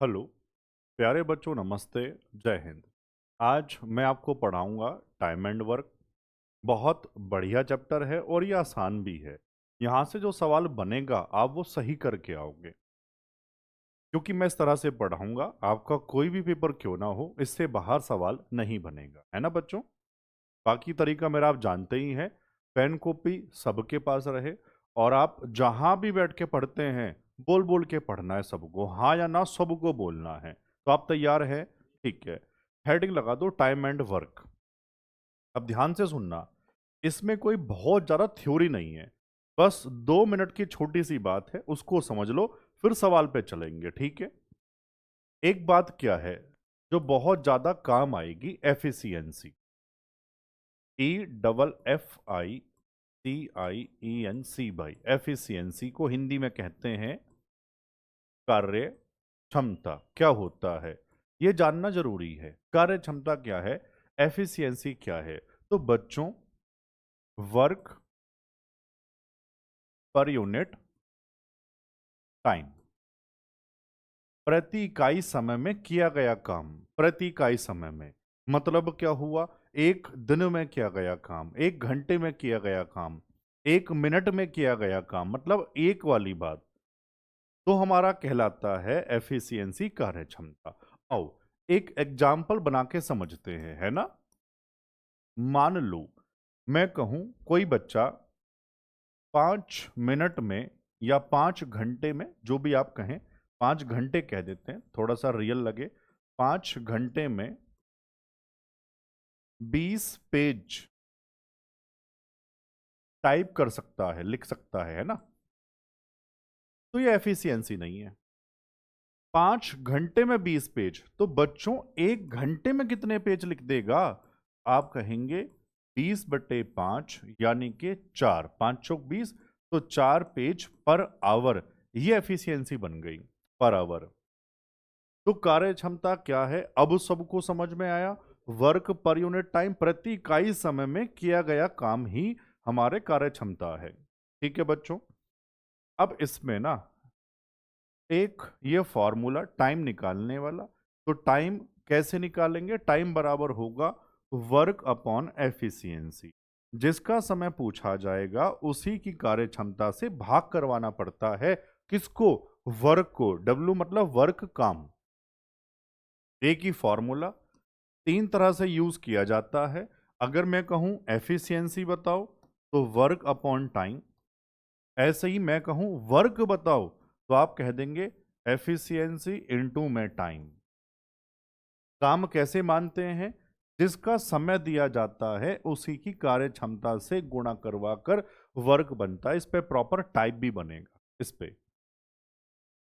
Hello प्यारे बच्चों, नमस्ते। जय हिंद। आज मैं आपको पढ़ाऊंगा टाइम एंड वर्क। बहुत बढ़िया चैप्टर है और ये आसान भी है। यहाँ से जो सवाल बनेगा आप वो सही करके आओगे, क्योंकि मैं इस तरह से पढ़ाऊंगा आपका कोई भी पेपर क्यों ना हो, इससे बाहर सवाल नहीं बनेगा, है ना बच्चों। बाकी तरीका मेरा आप जानते ही हैं। पेन कॉपी सबके पास रहे और आप जहां भी बैठ के पढ़ते हैं बोल बोल के पढ़ना है सबको, हाँ या ना सबको बोलना है। तो आप तैयार हैं? ठीक है। हेडिंग लगा दो टाइम एंड वर्क। अब ध्यान से सुनना, इसमें कोई बहुत ज्यादा थ्योरी नहीं है। बस 2 मिनट की छोटी सी बात है, उसको समझ लो, फिर सवाल पे चलेंगे। ठीक है। एक बात क्या है जो बहुत ज्यादा काम आएगी? एफिशिएंसी। EFFICIENC भाई, एफिशिएंसी को हिंदी में कहते हैं कार्य क्षमता। क्या होता है ये जानना जरूरी है। कार्य क्षमता क्या है, एफिशिएंसी क्या है? तो बच्चों, वर्क पर यूनिट टाइम, प्रति इकाई समय में किया गया काम। प्रति इकाई समय में मतलब क्या हुआ? एक दिन में किया गया काम, 1 घंटे में किया गया काम, 1 मिनट में किया गया काम, मतलब एक वाली बात। तो हमारा कहलाता है एफिशिएंसी, कार्य क्षमता। आओ एक एग्जाम्पल बना के समझते हैं, है ना। मान लो मैं कहूं कोई बच्चा 5 मिनट में या 5 घंटे में, जो भी आप कहें, 5 घंटे कह देते हैं थोड़ा सा रियल लगे, 5 घंटे में 20 पेज टाइप कर सकता है, लिख सकता है ना। तो ये एफिशिएंसी नहीं है। 5 घंटे में 20 पेज, तो बच्चों 1 घंटे में कितने पेज लिख देगा? आप कहेंगे 20/5 यानी कि 4, 5 चौक 20, तो 4 पेज पर आवर। ये एफिशिएंसी बन गई, पर आवर। तो कार्य क्षमता क्या है अब सबको समझ में आया। वर्क पर यूनिट टाइम, प्रति इकाई समय में किया गया काम ही हमारे कार्य क्षमता है। ठीक है बच्चों। अब इसमें ना एक ये फॉर्मूला टाइम निकालने वाला। तो टाइम कैसे निकालेंगे? टाइम बराबर होगा वर्क अपॉन एफिशिएंसी। जिसका समय पूछा जाएगा उसी की कार्य क्षमता से भाग करवाना पड़ता है। किसको? वर्क को। डब्ल्यू मतलब वर्क, काम। एक ही फॉर्मूला 3 तरह से यूज किया जाता है। अगर मैं कहूं एफिशिएंसी बताओ तो वर्क अपॉन टाइम। ऐसे ही मैं कहूं वर्क बताओ तो आप कह देंगे एफिशिएंसी इनटू में टाइम। काम कैसे मानते हैं? जिसका समय दिया जाता है उसी की कार्य क्षमता से गुणा करवा कर वर्क बनता है। इस पे प्रॉपर टाइप भी बनेगा। इस पे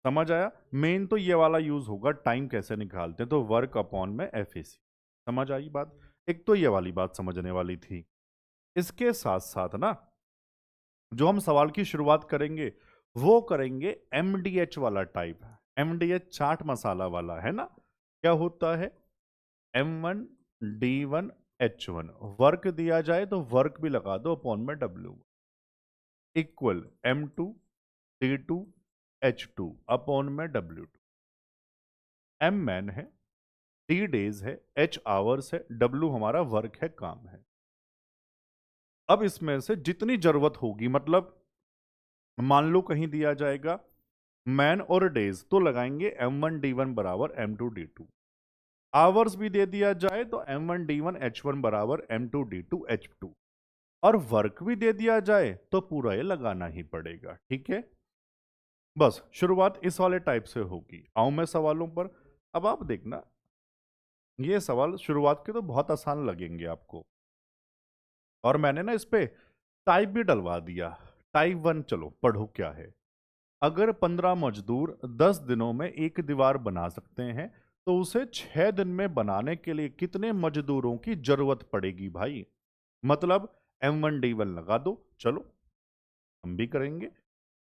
समझ आया? मेन तो ये वाला यूज होगा, टाइम कैसे निकालते हैं, तो वर्क अपॉन में एफिसी। समझ आई बात? एक तो ये वाली बात समझने वाली थी। इसके साथ साथ ना जो हम सवाल की शुरुआत करेंगे वो करेंगे एमडीएच वाला टाइप। एमडीएच चाट मसाला वाला, है ना। क्या होता है? M1 D1 H1। वर्क दिया जाए तो वर्क भी लगा दो अपॉन में W, equal M2 D2 H2 upon में W2। M मैन है, D डेज है, H आवर्स है, W हमारा वर्क है, काम है। अब इसमें से जितनी जरूरत होगी, मतलब मान लो कहीं दिया जाएगा मैन और डेज, तो लगाएंगे M1 D1 बराबर M2 D2। आवर्स भी दे दिया जाए तो M1 D1 H1 बराबर M2 D2 H2। और वर्क भी दे दिया जाए तो पूरा ये लगाना ही पड़ेगा। ठीक है। बस शुरुआत इस वाले टाइप से होगी। आऊं मैं सवालों पर। अब आप देखना, ये सवाल शुरुआत के तो बहुत आसान लगेंगे आपको, और मैंने ना इस पे टाइप भी डलवा दिया। टाइप 1 चलो पढ़ो क्या है। अगर 15 मजदूर 10 दिनों में एक दीवार बना सकते हैं तो उसे 6 दिन में बनाने के लिए कितने मजदूरों की जरूरत पड़ेगी भाई? मतलब M1 D1 लगा दो। चलो हम भी करेंगे।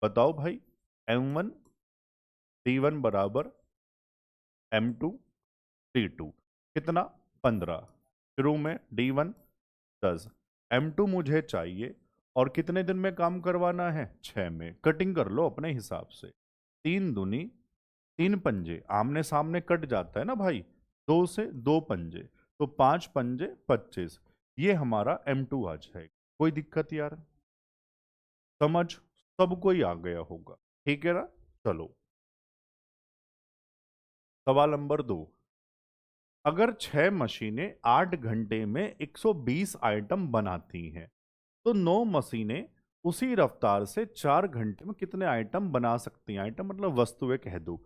बताओ भाई, M1 D1 बराबर M2 D2 कितना? 15। शुरू में D1 10, M2 मुझे चाहिए और कितने दिन में काम करवाना है? 6 में। कटिंग कर लो अपने हिसाब से। 3 दूनी 3 पंजे आमने सामने कट जाता है ना भाई, 2 से 2 पंजे, तो 5 पंजे 25, ये हमारा M2 आ जाएगा। कोई दिक्कत यार? समझ सबको ही आ गया होगा, ठीक है ना? चलो सवाल नंबर 2। अगर 6 मशीनें 8 घंटे में 120 आइटम बनाती हैं, तो 9 मशीनें उसी रफ्तार से 4 घंटे में कितने आइटम बना सकती हैं? आइटम मतलब वस्तुएं कह दो।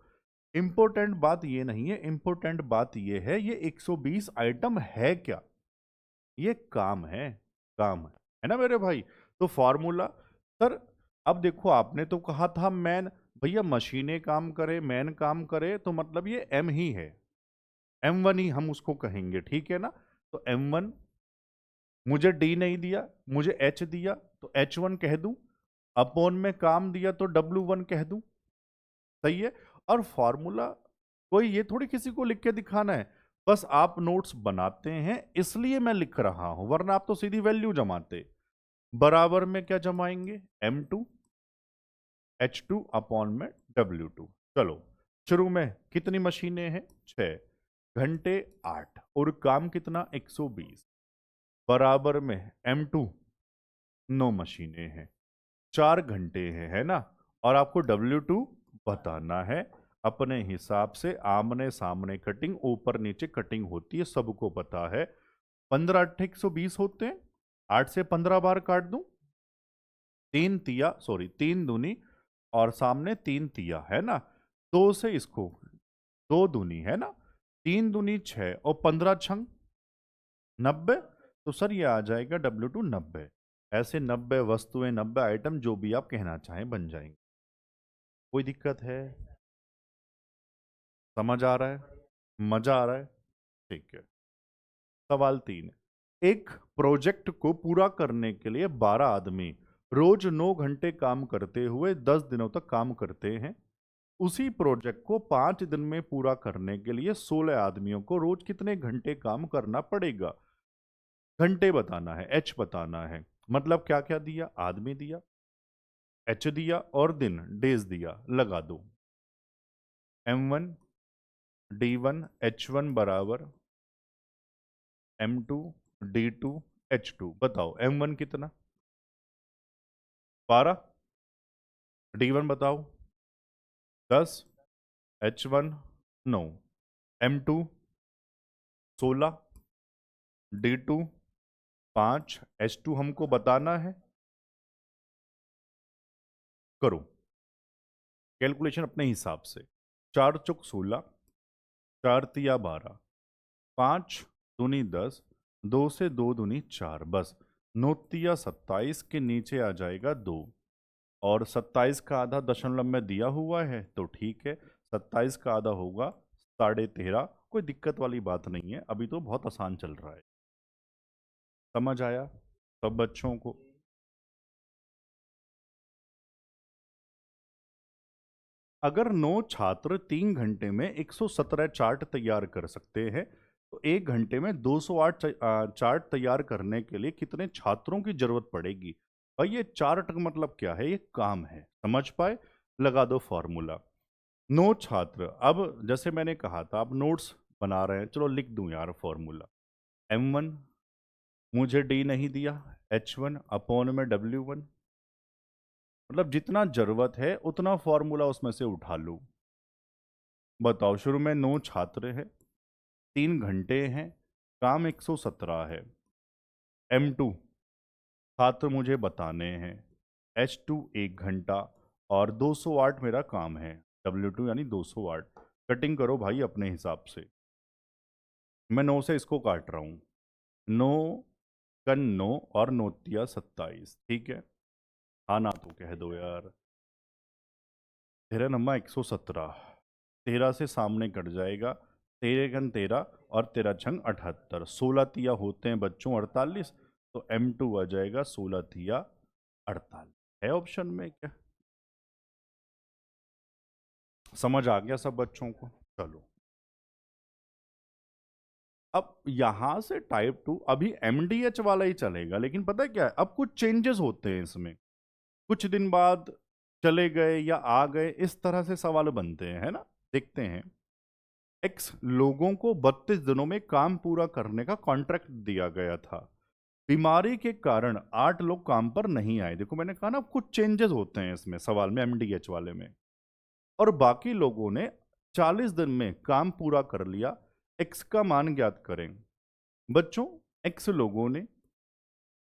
इंपॉर्टेंट बात ये नहीं है, इंपॉर्टेंट बात ये है ये 120 आइटम है क्या? ये काम है, काम है ना मेरे भाई? तो फॉर्मूला, सर अब देखो आपने तो कहा था मैन, भैया मशीनें काम करे मैन काम करे तो मतलब ये एम ही है, M1 ही हम उसको कहेंगे, ठीक है ना? तो M1, मुझे डी नहीं दिया, मुझे एच दिया तो H1 कह दूं, अपॉन में काम दिया तो W1 कह दूं, सही है? और फॉर्मूला कोई ये थोड़ी किसी को लिख के दिखाना है, बस आप नोट्स बनाते हैं इसलिए मैं लिख रहा हूं, वरना आप तो सीधी वैल्यू जमाते। बराबर में क्या जमाएंगे? M2 H2 अपॉन में W2। चलो शुरू में कितनी मशीनें हैं? 6, घंटे 8 और काम कितना? 120, बराबर में M2 9 मशीनें हैं, 4 घंटे हैं, है ना? और आपको W2 बताना है। अपने हिसाब से आमने सामने कटिंग, ऊपर नीचे कटिंग होती है, सबको पता है। 15 8 120 होते हैं, 8 से 15 बार काट दूं, 3 दूनी और सामने 3 तिया, है ना? 2 से इसको 2 दूनी, है ना? 3 दूनी 6 और 15 छंग 90, तो सर ये आ जाएगा W2 90। ऐसे 90 वस्तुएं, 90 आइटम, जो भी आप कहना चाहें बन जाएंगे। कोई दिक्कत है? समझ आ रहा है? मजा आ रहा है? ठीक है। सवाल 3। एक प्रोजेक्ट को पूरा करने के लिए 12 आदमी रोज 9 घंटे काम करते हुए 10 दिनों तक काम करते हैं। उसी प्रोजेक्ट को 5 दिन में पूरा करने के लिए 16 आदमियों को रोज कितने घंटे काम करना पड़ेगा? घंटे बताना है, एच बताना है। मतलब क्या क्या दिया? आदमी दिया, एच दिया और दिन डेज दिया, लगा दो। M1 D1 H1 बराबर M2 D2 H2। बताओ M1 कितना? 12, D1 बताओ 10, H1 9, M2 16, D2 5, H2 हमको बताना है। करो कैलकुलेशन अपने हिसाब से। 4 चौक 16, 4 तिया 12, 5 दूनी 10, 2 से 2 दूनी 4, बस 9 तिया 27 के नीचे आ जाएगा 2, और 27 का आधा दशमलव में दिया हुआ है तो ठीक है, 27 का आधा होगा 13.5। कोई दिक्कत वाली बात नहीं है, अभी तो बहुत आसान चल रहा है। समझ आया सब बच्चों को? अगर 9 छात्र 3 घंटे में 117 चार्ट तैयार कर सकते हैं, तो 1 घंटे में 208 चार्ट तैयार करने के लिए कितने छात्रों की जरूरत पड़ेगी? भाई ये चार्ट का मतलब क्या है? ये काम है, समझ पाए? लगा दो फॉर्मूला। 9 छात्र, अब जैसे मैंने कहा था आप नोट्स बना रहे हैं, चलो लिख दूं यार फॉर्मूला। M1, मुझे डी नहीं दिया, H1 अपॉन में W1, मतलब जितना जरूरत है उतना फॉर्मूला उसमें से उठा लो। बताओ शुरू में 9 छात्र हैं, 3 घंटे हैं, काम 117 है। M2 छात्र मुझे बताने हैं, H2 1 घंटा और 208 मेरा काम है, W2 यानी 208। कटिंग करो भाई अपने हिसाब से। मैं 9 से इसको काट रहा हूँ, 9 कन 9 और 9 तिया 27, ठीक है? हाँ ना तो कह दो यार। 13 नंबर 117, 13 से सामने कट जाएगा, 13 घन 13 और 13 छंग 78, 16 तिया होते हैं बच्चों 48, तो M2 आ जाएगा 16 तिया 48। है ऑप्शन में क्या? समझ आ गया सब बच्चों को? चलो अब यहां से टाइप 2 अभी MDH वाला ही चलेगा, लेकिन पता है क्या है, अब कुछ चेंजेस होते हैं इसमें, कुछ दिन बाद चले गए या आ गए, इस तरह से सवाल बनते हैं, है ना? देखते हैं। एक्स लोगों को 32 दिनों में काम पूरा करने का कॉन्ट्रैक्ट दिया गया था। बीमारी के कारण 8 लोग काम पर नहीं आए। देखो मैंने कहा ना कुछ चेंजेस होते हैं इसमें सवाल में, एमडीएच वाले में। और बाकी लोगों ने 40 दिन में काम पूरा कर लिया। एक्स का मान ज्ञात करें। बच्चों, एक्स लोगों ने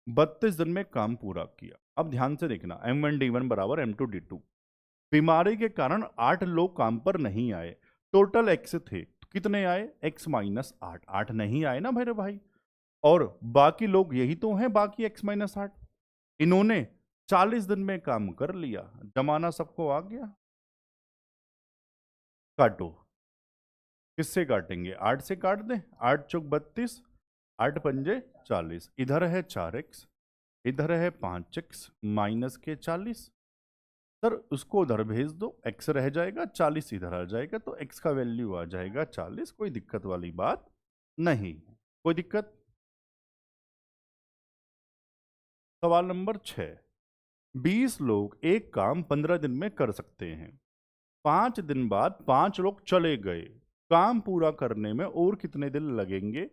32 दिन में काम पूरा किया। अब ध्यान से देखना, M1D1 बराबर M2D2। बीमारी के कारण 8 लोग काम पर नहीं आए। टोटल एक्स थे तो कितने आए? x minus 8। 8 नहीं आए ना मेरे भाई। और बाकी लोग यही तो हैं, बाकी x माइनस 8। इन्होंने 40 दिन में काम कर लिया। जमाना सबको आ गया। काटो। किससे काटेंगे? 8 से काट दें। 8 चौक 32, 8 पंजे 40। इधर है 4x, इधर है 5x माइनस के 40। सर उसको उधर भेज दो, x रह जाएगा, 40 इधर आ जाएगा, तो x का वैल्यू आ जाएगा 40। कोई दिक्कत वाली बात नहीं। कोई दिक्कत? सवाल नंबर 6। 20 लोग एक काम 15 दिन में कर सकते हैं। 5 दिन बाद 5 लोग चले गए। काम पूरा करने में और कितने दिन लगेंगे?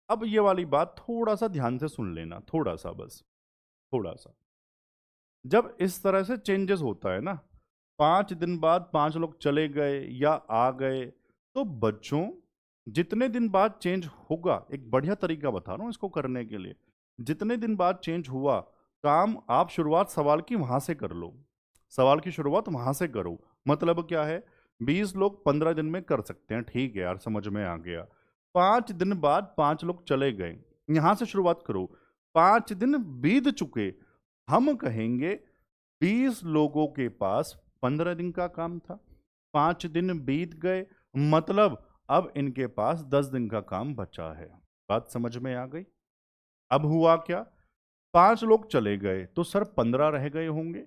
अब ये वाली बात थोड़ा सा ध्यान से सुन लेना, थोड़ा सा, बस थोड़ा सा। जब इस तरह से चेंजेस होता है ना, 5 दिन बाद 5 लोग चले गए या आ गए, तो बच्चों जितने दिन बाद चेंज होगा, एक बढ़िया तरीका बता रहा हूं इसको करने के लिए। जितने दिन बाद चेंज हुआ काम, आप शुरुआत सवाल की वहां से कर लो। सवाल की शुरुआत वहां से करो। मतलब क्या है? 20 लोग 15 दिन में कर सकते हैं, ठीक है यार, समझ में आ गया। 5 दिन बाद 5 लोग चले गए, यहां से शुरुआत करो। 5 दिन बीत चुके, हम कहेंगे 20 लोगों के पास 15 दिन का काम था। 5 दिन बीत गए, मतलब अब इनके पास 10 दिन का काम बचा है। बात समझ में आ गई? अब हुआ क्या? 5 लोग चले गए तो सर 15 रह गए होंगे।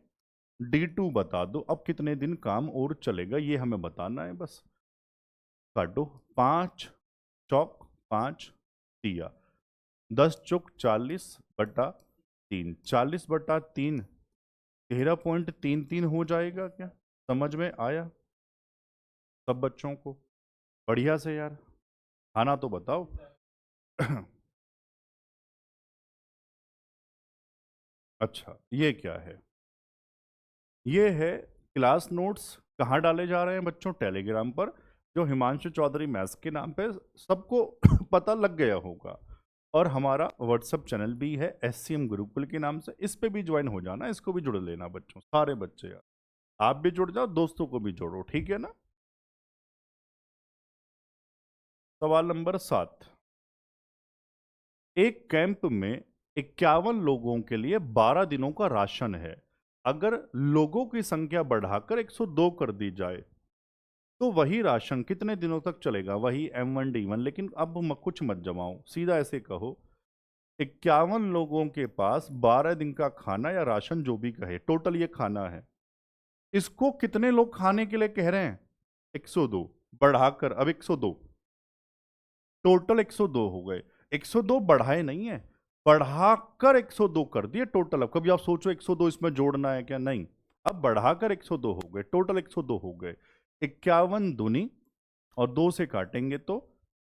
D2 बता दो, अब कितने दिन काम और चलेगा ये हमें बताना है बस। काटो। 5 चौक 5 दिया, 10 चौक 40 बटा 3, 40 बटा 3 13.33 हो जाएगा क्या? समझ में आया सब बच्चों को? बढ़िया से यार, आना तो बताओ। अच्छा, ये क्या है? ये है क्लास नोट्स। कहाँ डाले जा रहे हैं बच्चों? टेलीग्राम पर, जो हिमांशु चौधरी मैथ्स के नाम पे सबको पता लग गया होगा। और हमारा व्हाट्सएप चैनल भी है SCM गुरुकुल के नाम से, इस पे भी ज्वाइन हो जाना, इसको भी जुड़ लेना बच्चों, सारे बच्चे यार। आप भी जुड़ जाओ, दोस्तों को भी जोड़ो, ठीक है ना? सवाल नंबर 7। एक कैंप में 51 लोगों के लिए 12 दिनों का राशन है। अगर लोगों की संख्या बढ़ाकर 102 कर दी जाए तो वही राशन कितने दिनों तक चलेगा? वही M1D1, लेकिन अब कुछ मत जमाओ, सीधा ऐसे कहो 51 लोगों के पास 12 दिन का खाना या राशन, जो भी कहे, टोटल ये खाना है। इसको कितने लोग खाने के लिए कह रहे हैं? 102 बढ़ाकर अब 102, टोटल 102 हो गए। 102 बढ़ाए नहीं है, बढ़ाकर 102 कर दिए टोटल। अब कभी आप सोचो 102 इसमें जोड़ना है क्या? नहीं, अब बढ़ाकर 102 हो गए, टोटल 102 हो गए। 51 दूनी और 2 से काटेंगे तो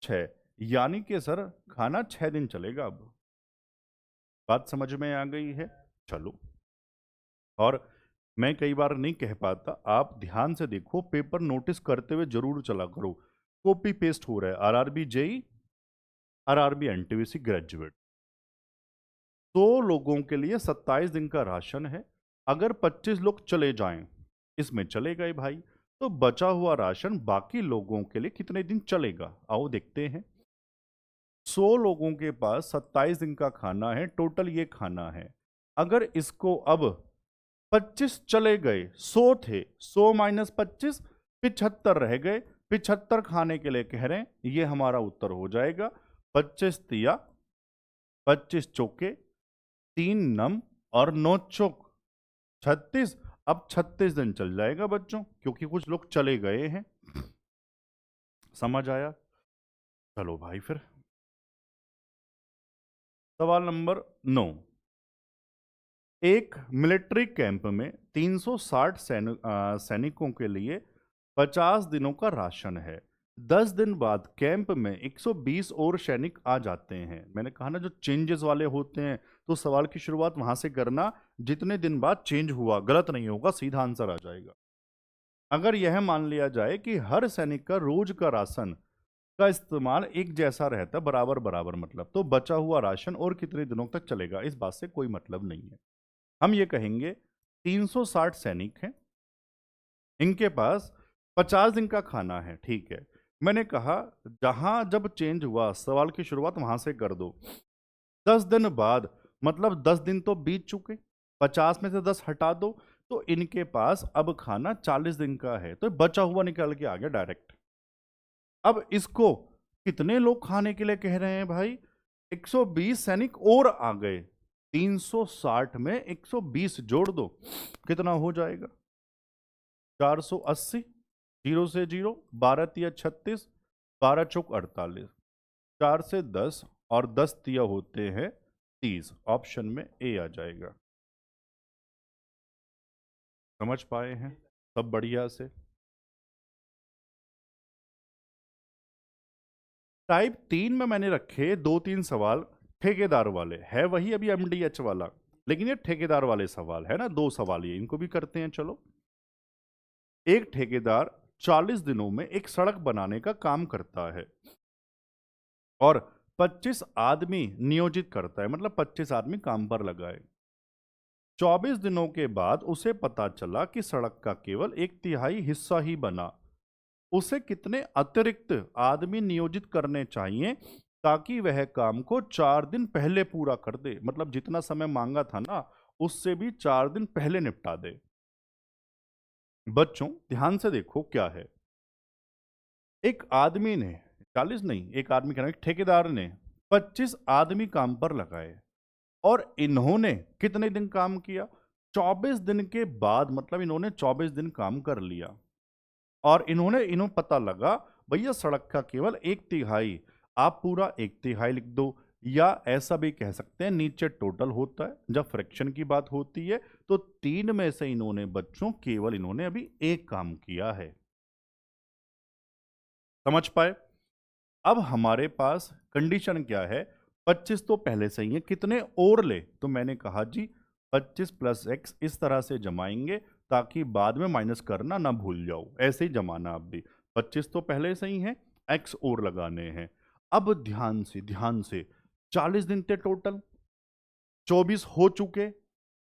6, यानी कि सर खाना 6 दिन चलेगा। अब बात समझ में आ गई है? चलो। और मैं कई बार नहीं कह पाता, आप ध्यान से देखो, पेपर नोटिस करते हुए जरूर चला करो। कॉपी पेस्ट हो रहा है। RRB JE, RRB NTPC graduate, 100 लोगों के लिए 27 दिन का राशन है। अगर 25 लोग चले जाएं, इसमें चले गए भाई, तो बचा हुआ राशन बाकी लोगों के लिए कितने दिन चलेगा? आओ देखते हैं। 100 लोगों के पास 27 दिन का खाना है, टोटल ये खाना है। अगर इसको अब 25 चले गए, 100 थे, 100 माइनस 25, 75 रह गए। 75 खाने के लिए कह रहे हैं, ये हमारा उत्तर हो जाएगा। 25 तिया, 25 चौके, 3 नम और 9 चौक 36। अब 36 दिन चल जाएगा बच्चों, क्योंकि कुछ लोग चले गए हैं। समझ आया? चलो भाई फिर सवाल नंबर 9। एक मिलिट्री कैंप में 360 सैनिकों के लिए 50 दिनों का राशन है। 10 दिन बाद कैंप में 120 और सैनिक आ जाते हैं। मैंने कहा ना जो चेंजेस वाले होते हैं तो सवाल की शुरुआत वहां से करना, जितने दिन बाद चेंज हुआ, गलत नहीं होगा, सीधा आंसर आ जाएगा। अगर यह मान लिया जाए कि हर सैनिक का रोज का राशन का इस्तेमाल एक जैसा रहता, बराबर बराबर मतलब, तो बचा हुआ राशन और कितने दिनों तक चलेगा, इस बात से कोई मतलब नहीं है। हम ये कहेंगे 360 सैनिक हैं, इनके पास 50 दिन का खाना है, ठीक है। मैंने कहा जहां जब चेंज हुआ सवाल की शुरुआत वहां से कर दो। 10 दिन बाद मतलब 10 दिन तो बीत चुके, 50 में से 10 हटा दो, तो इनके पास अब खाना 40 दिन का है, तो बचा हुआ निकल के आ गया डायरेक्ट। अब इसको कितने लोग खाने के लिए कह रहे हैं भाई? 120 सैनिक और आ गए, 360 में 120 जोड़ दो, कितना हो जाएगा? 480, जीरो से जीरो, 12 तिया 36, 12 चौक 48, 4 से 10 और 10 तिया होते हैं 30। ऑप्शन में ए आ जाएगा। समझ पाए हैं सब बढ़िया से? टाइप 3 में मैंने रखे 2-3 सवाल ठेकेदार वाले, है वही अभी एमडीएच वाला, लेकिन ये ठेकेदार वाले सवाल है ना, 2 सवाल ये, इनको भी करते हैं। चलो, एक ठेकेदार 40 दिनों में एक सड़क बनाने का काम करता है और 25 आदमी नियोजित करता है, मतलब 25 आदमी काम पर लगाए। 24 दिनों के बाद उसे पता चला कि सड़क का केवल 1/3 हिस्सा ही बना। उसे कितने अतिरिक्त आदमी नियोजित करने चाहिए ताकि वह काम को 4 दिन पहले पूरा कर दे? मतलब जितना समय मांगा था ना, उससे भी 4 दिन पहले निपटा दे। बच्चों ध्यान से देखो क्या है। एक आदमी ने 40 नहीं, एक आदमी का एक ठेकेदार ने 25 आदमी काम पर लगाए और इन्होंने कितने दिन काम किया? 24 दिन के बाद, मतलब इन्होंने 24 दिन काम कर लिया और इन्हों पता लगा भैया सड़क का केवल 1/3, आप पूरा 1/3 लिख दो, या ऐसा भी कह सकते हैं नीचे टोटल होता है जब फ्रैक्शन की बात होती है, तो 3 में से इन्होंने बच्चों केवल इन्होंने अभी एक काम किया है। समझ पाए? अब हमारे पास कंडीशन क्या है? 25 तो पहले से ही है, कितने और ले? तो मैंने कहा जी 25 प्लस एक्स इस तरह से जमाएंगे ताकि बाद में माइनस करना ना भूल जाओ, ऐसे ही जमाना। अब भी 25 तो पहले से ही है, एक्स और लगाने हैं। अब ध्यान से 40 दिन थे टोटल, 24 हो चुके,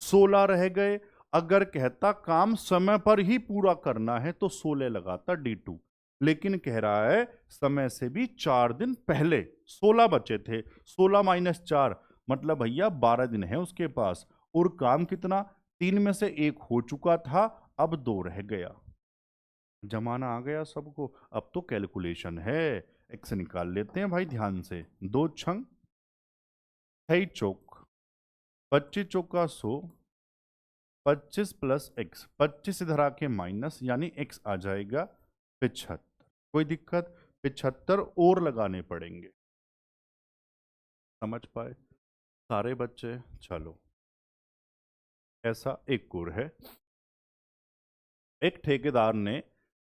16 रह गए। अगर कहता काम समय पर ही पूरा करना है तो 16 लगाता D2, लेकिन कह रहा है समय से भी 4 दिन पहले, 16 बचे थे, 16 माइनस 4 मतलब भैया 12 दिन है उसके पास, और काम कितना? 3 में से 1 हो चुका था, अब 2 रह गया। जमाना आ गया सबको। अब तो कैलकुलेशन है, एक्स निकाल लेते हैं भाई ध्यान से। 2 छंग 6 चौक 25 चौका 100, 25 प्लस एक्स, 25 इधर आके माइनस, यानी एक्स आ जाएगा 75। कोई दिक्कत? 75 और लगाने पड़ेंगे। समझ पाए सारे बच्चे? चलो, ऐसा एक और है। एक ठेकेदार ने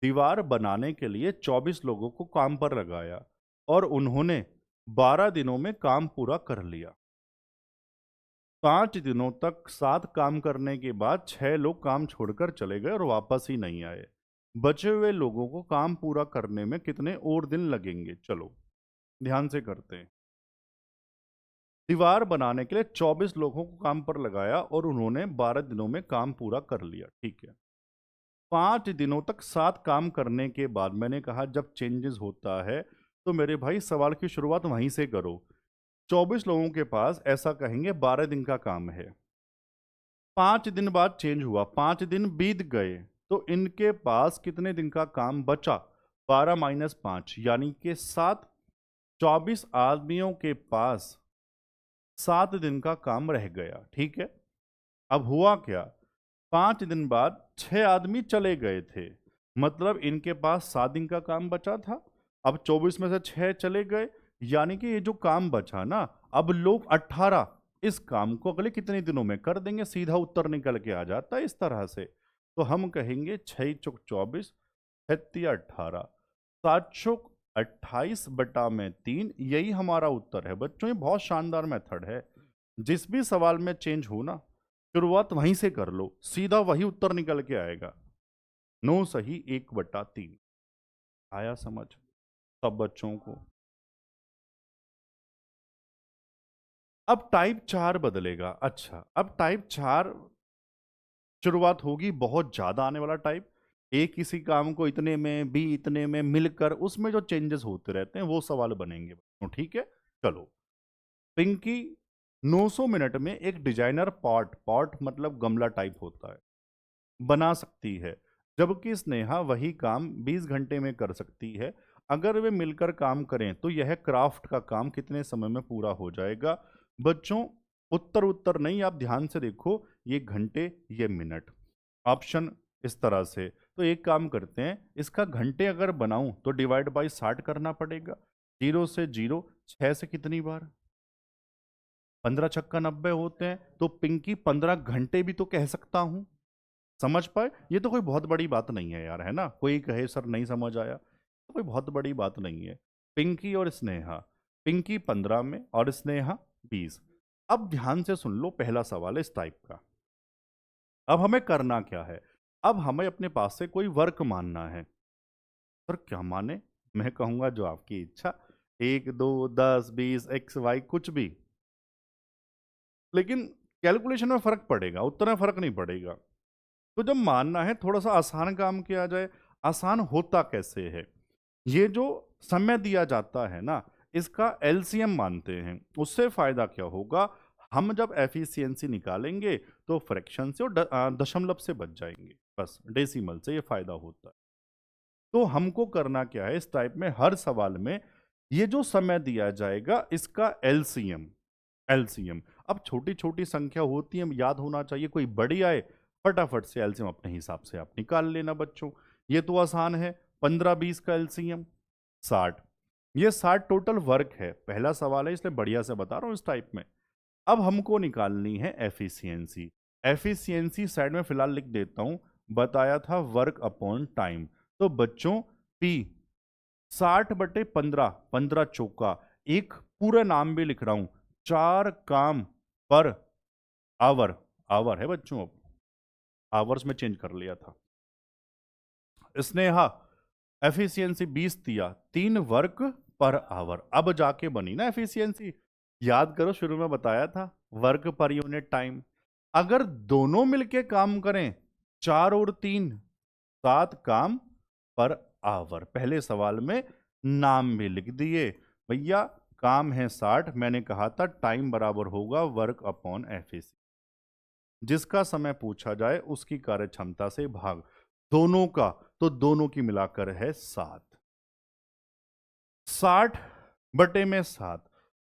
दीवार बनाने के लिए 24 लोगों को काम पर लगाया और उन्होंने 12 दिनों में काम पूरा कर लिया। 5 दिनों तक साथ काम करने के बाद 6 लोग काम छोड़कर चले गए और वापस ही नहीं आए। बचे हुए लोगों को काम पूरा करने में कितने और दिन लगेंगे? चलो ध्यान से करते हैं। दीवार बनाने के लिए 24 लोगों को काम पर लगाया और उन्होंने 12 दिनों में काम पूरा कर लिया, ठीक है। 5 दिनों तक साथ काम करने के बाद मैंने कहा जब चेंजेस होता है तो मेरे भाई सवाल की शुरुआत वहीं से करो। 24 लोगों के पास ऐसा कहेंगे 12 दिन का काम है, 5 दिन बाद चेंज हुआ, 5 दिन बीत गए, तो इनके पास कितने दिन का काम बचा? 12 माइनस 5 यानी कि 7। 24 आदमियों के पास 7 दिन का काम रह गया, ठीक है। अब हुआ क्या? 5 दिन बाद 6 आदमी चले गए थे, मतलब इनके पास 7 दिन का काम बचा था। अब 24 में से 6 चले गए, यानी कि ये जो काम बचा ना, अब लोग 18 इस काम को अगले कितने दिनों में कर देंगे, सीधा उत्तर निकल के आ जाता है इस तरह से। तो हम कहेंगे 6 चौक 24, 36 18, 728/3, यही हमारा उत्तर है बच्चों। ये बहुत शानदार मेथड है। जिस भी सवाल में चेंज हो ना, शुरुआत वहीं से कर लो, सीधा वही उत्तर निकल के आएगा। 9 सही 1/3। आया समझ सब बच्चों को? अब टाइप 4 बदलेगा। अच्छा, अब टाइप 4 शुरुआत होगी बहुत ज्यादा आने वाला टाइप। ए किसी काम को इतने में, बी इतने में मिलकर, उसमें जो चेंजेस होते रहते हैं वो सवाल बनेंगे बच्चों, ठीक है। चलो, पिंकी 900 मिनट में एक डिजाइनर पॉट, पॉट मतलब गमला टाइप होता है, बना सकती है, जबकि स्नेहा वही काम 20 घंटे में कर सकती है। अगर वे मिलकर काम करें तो यह क्राफ्ट का काम कितने समय में पूरा हो जाएगा? बच्चों, उत्तर उत्तर नहीं, आप ध्यान से देखो, ये घंटे ये मिनट, ऑप्शन इस तरह से। तो एक काम करते हैं, इसका घंटे अगर बनाऊं तो डिवाइड बाई 60 करना पड़ेगा। 0 से 0, 6 से कितनी बार? 15 छक्का 90 होते हैं, तो पिंकी 15 घंटे भी तो कह सकता हूं। समझ पाए? ये तो कोई बहुत बड़ी बात नहीं है यार, है ना। कोई कहे सर नहीं समझ आया, तो कोई बहुत बड़ी बात नहीं है। पिंकी और स्नेहा, पिंकी 15 में और स्नेहा 20। अब ध्यान से सुन लो, पहला सवाल है इस टाइप का। अब हमें करना क्या है? अब हमें अपने पास से कोई वर्क मानना है। सर क्या माने? मैं कहूंगा जो आपकी इच्छा, 1 2 10 20 एक्स वाई कुछ भी, लेकिन कैलकुलेशन में फर्क पड़ेगा, उत्तर में फर्क नहीं पड़ेगा। तो जब मानना है, थोड़ा सा आसान काम किया जाए। आसान होता कैसे है? ये जो समय दिया जाता है ना, इसका एलसीएम मानते हैं। उससे फायदा क्या होगा? हम जब एफिशिएंसी निकालेंगे तो फ्रैक्शन से और दशमलव से बच जाएंगे, बस डेसिमल से, ये फायदा होता है। तो हमको करना क्या है इस टाइप में, हर सवाल में ये जो समय दिया जाएगा इसका एलसीएम, एलसीएम। अब छोटी छोटी संख्या होती है, याद होना चाहिए, कोई बड़ी आए फटाफट से एलसीएम अपने हिसाब से आप निकाल लेना बच्चों। ये तो आसान है। 15 20 का एलसीएम 60, ये 60 टोटल वर्क है। पहला सवाल है इसलिए बढ़िया से बता रहा हूं इस टाइप में। अब हमको निकालनी है एफिशिएंसी। एफिशिएंसी साइड में फिलहाल लिख देता हूं, बताया था वर्क अपॉन टाइम। तो बच्चों पी 60/15, 15 चौका, एक पूरा नाम भी लिख रहा हूं, 4 काम पर आवर। आवर है बच्चों, अब आवर्स में चेंज कर लिया था। स्नेहा एफिशिएंसी 20 दिया, 3 वर्क पर आवर। अब जाके बनी ना एफिशिएंसी। याद करो, शुरू में बताया था वर्क पर यूनिट टाइम। अगर दोनों मिलके काम करें, 4 और 3, 7 काम पर आवर। पहले सवाल में नाम भी लिख दिए भैया, काम है 60, मैंने कहा था टाइम बराबर होगा वर्क अपॉन एफिशिएंसी। जिसका समय पूछा जाए उसकी कार्य क्षमता से भाग, दोनों का, तो दोनों की मिलाकर है 7। 60/7,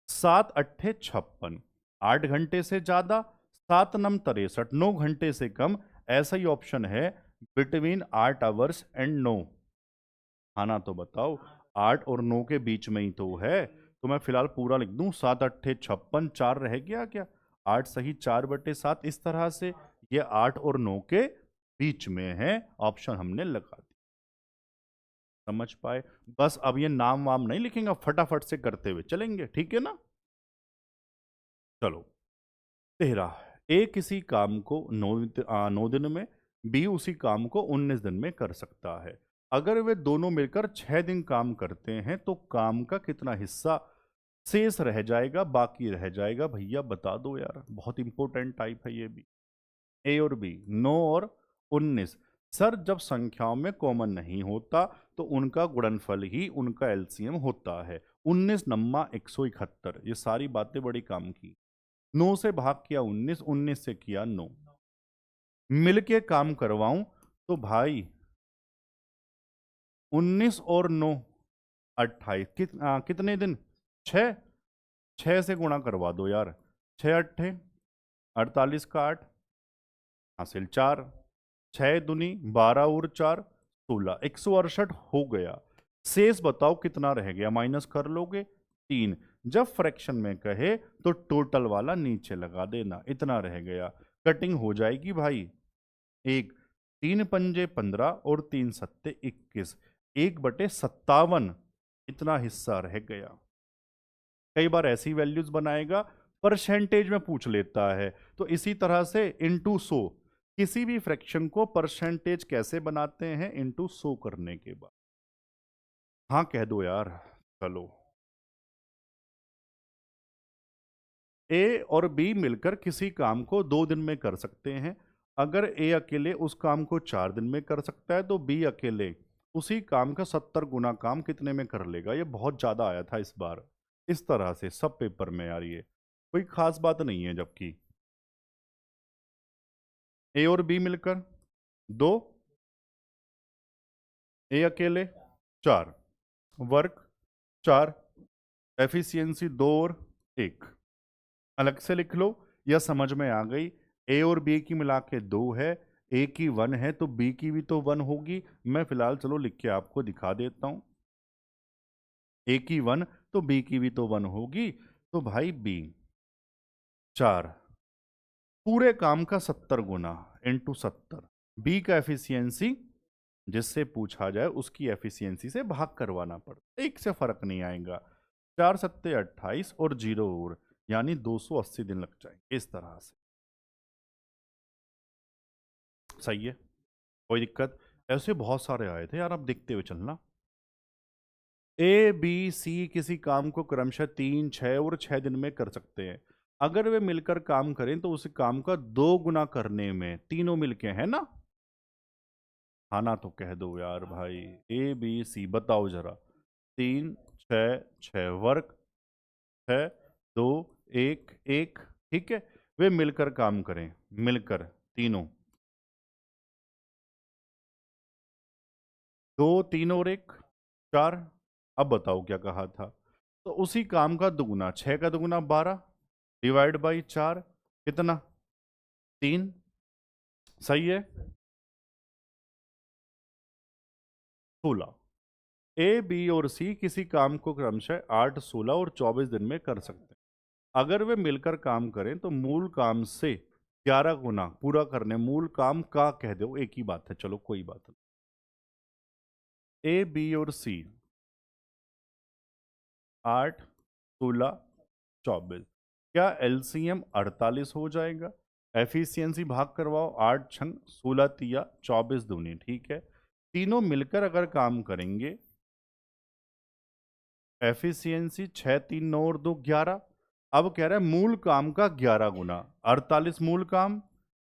7 अट्ठे 56, 8 घंटे से ज्यादा, 7 नम 63, 9 घंटे से कम। ऐसा ही ऑप्शन है बिटवीन 8 आवर्स एंड 9। आना तो बताओ, 8 और 9 के बीच में ही तो है। तो मैं फिलहाल पूरा लिख दूं, 7 अट्ठे 56, 4 रह गया क्या? 8 सही 4/7, इस तरह से ये 8 और 9 के बीच में है। ऑप्शन हमने लगा दिया। समझ पाए? बस अब ये नाम वाम नहीं लिखेंगे, फटाफट से करते हुए चलेंगे, ठीक है ना। चलो, 13, ए किसी काम को 9 दिन में, बी उसी काम को 19 दिन में कर सकता है। अगर वे दोनों मिलकर 6 दिन काम करते हैं तो काम का कितना हिस्सा शेष रह जाएगा, बाकी रह जाएगा? भैया बता दो यार, बहुत इंपॉर्टेंट टाइप है ये भी। ए और बी, 9 और 19। सर जब संख्याओं में कॉमन नहीं होता तो उनका गुणनफल ही उनका एलसीएम होता है। 19 नम्मा 171, ये सारी बातें बड़ी काम की। 9 से भाग किया 19, 19 से किया 9, मिलके काम करवाऊं तो भाई 19 और 9 28, कितने दिन? 6, 6 से गुणा करवा दो यार, 6 अट्ठे 48 का 8, हासिल 4, 6 दूनी 12 और 4 16, 168 हो गया। शेष बताओ कितना रह गया, माइनस कर लोगे 3। जब फ्रैक्शन में कहे तो टोटल वाला नीचे लगा देना, इतना रह गया। कटिंग हो जाएगी भाई, 1 3 पंजे 15 और 3 सत्ते 21, 1/57 इतना हिस्सा रह गया। कई बार ऐसी वैल्यूज बनाएगा, परसेंटेज में पूछ लेता है, तो इसी तरह से इनटू 100, किसी भी फ्रैक्शन को परसेंटेज कैसे बनाते हैं, इनटू 100 करने के बाद। हाँ कह दो यार। चलो, ए और बी मिलकर किसी काम को 2 दिन में कर सकते हैं। अगर ए अकेले उस काम को 4 दिन में कर सकता है, तो बी अकेले उसी काम का 70 गुना काम कितने में कर लेगा। ये बहुत ज्यादा आया था इस बार, इस तरह से सब पेपर में यार, ये कोई खास बात नहीं है। जबकि ए और बी मिलकर 2, ए अकेले 4, वर्क 4, एफिशिएंसी 2 और 1। अलग से लिख लो या समझ में आ गई। ए और बी की मिला के 2 है, ए की 1 है, तो बी की भी तो 1 होगी। मैं फिलहाल चलो लिख के आपको दिखा देता हूं। ए की 1 तो बी की भी तो 1 होगी। तो भाई बी 4 पूरे काम का 70 गुना इंटू 70, बी का एफिशिएंसी जिससे पूछा जाए उसकी एफिशिएंसी से भाग करवाना पड़ता, एक से फर्क नहीं आएगा। 4 सत्ते 28 और 0 और, यानी 280 दिन लग जाएंगे इस तरह से। सही है, कोई दिक्कत। ऐसे बहुत सारे आए थे यार, आप देखते हुए चलना। ए बी सी किसी काम को क्रमशः 3, 6 और 6 दिन में कर सकते हैं। अगर वे मिलकर काम करें तो उस काम का 2 गुना करने में तीनों मिलके, है ना। हाँ ना, तो कह दो यार भाई। ए बी सी बताओ जरा। 3 6 6 वर्ग, 6 2 1 1, ठीक है। वे मिलकर काम करें, मिलकर तीनों, 2 3 और 1 4। अब बताओ क्या कहा था। तो उसी काम का दुगुना, 6 का दुगुना 12 डिवाइड बाई 4 कितना, 3। सही है, 16। ए बी और सी किसी काम को क्रमशः 8 16 और 24 दिन में कर सकते हैं। अगर वे मिलकर काम करें तो मूल काम से 11 गुना पूरा करने, मूल काम का कह दो, एक ही बात है, चलो कोई बात नहीं। ए बी और सी 8 16 24, क्या एलसीएम 48 हो जाएगा। एफिशिएंसी भाग करवाओ, 8 छंग 16 तिया 24 दूनी, ठीक है। तीनों मिलकर अगर काम करेंगे, एफिशिएंसी 6 3 9 और 2 11। अब कह रहा है मूल काम का 11 गुना, 48 मूल काम,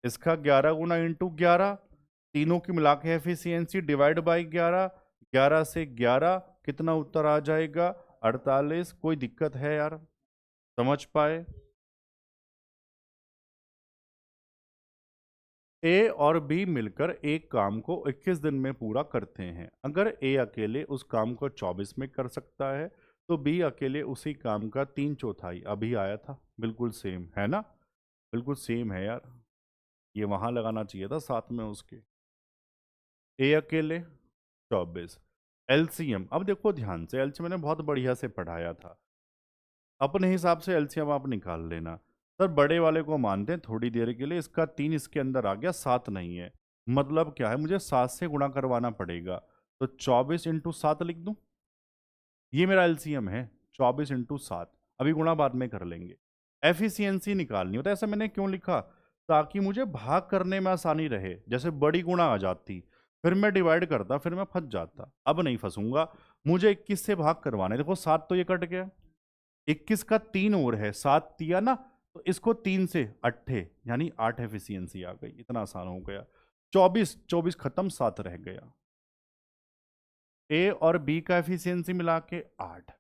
इसका 11 गुना इंटू 11, तीनों की मिला के एफिशिएंसी डिवाइड बाई 11, 11 से 11 कितना उत्तर आ जाएगा, 48। कोई दिक्कत है यार, समझ पाए। ए और बी मिलकर एक काम को 21 दिन में पूरा करते हैं। अगर ए अकेले उस काम को 24 में कर सकता है, तो बी अकेले उसी काम का 3/4, अभी आया था, बिल्कुल सेम है ना, बिल्कुल सेम है यार। ये वहां लगाना चाहिए था साथ में उसके। ए अकेले 24, एलसीएम, अब देखो ध्यान से, एलसीएम मैंने बहुत बढ़िया से पढ़ाया था, अपने हिसाब से एलसीएम आप निकाल लेना। सर बड़े वाले को मानते हैं थोड़ी देर के लिए, इसका 3 इसके अंदर आ गया, 7 नहीं है, मतलब क्या है, मुझे 7 से गुणा करवाना पड़ेगा। तो 24 इंटू 7 लिख दूं, ये मेरा एलसीएम है, 24 इंटू 7। अभी गुणा बाद में कर लेंगे। एफिशिएंसी निकालनी होता है, ऐसा मैंने क्यों लिखा, ताकि मुझे भाग करने में आसानी रहे। जैसे बड़ी गुणा आ जाती, फिर मैं डिवाइड करता, फिर मैं फंस जाता, अब नहीं फंसूंगा। मुझे 21 से भाग करवाना है, देखो 7 तो ये कट गया, 21 का 3 और है, 7 दिया ना, तो इसको 3 से 8, यानी 8 एफिशिएंसी आ गई, इतना आसान हो गया। 24 24 खत्म, 7 रह गया। ए और बी का एफिशिएंसी मिला के 8,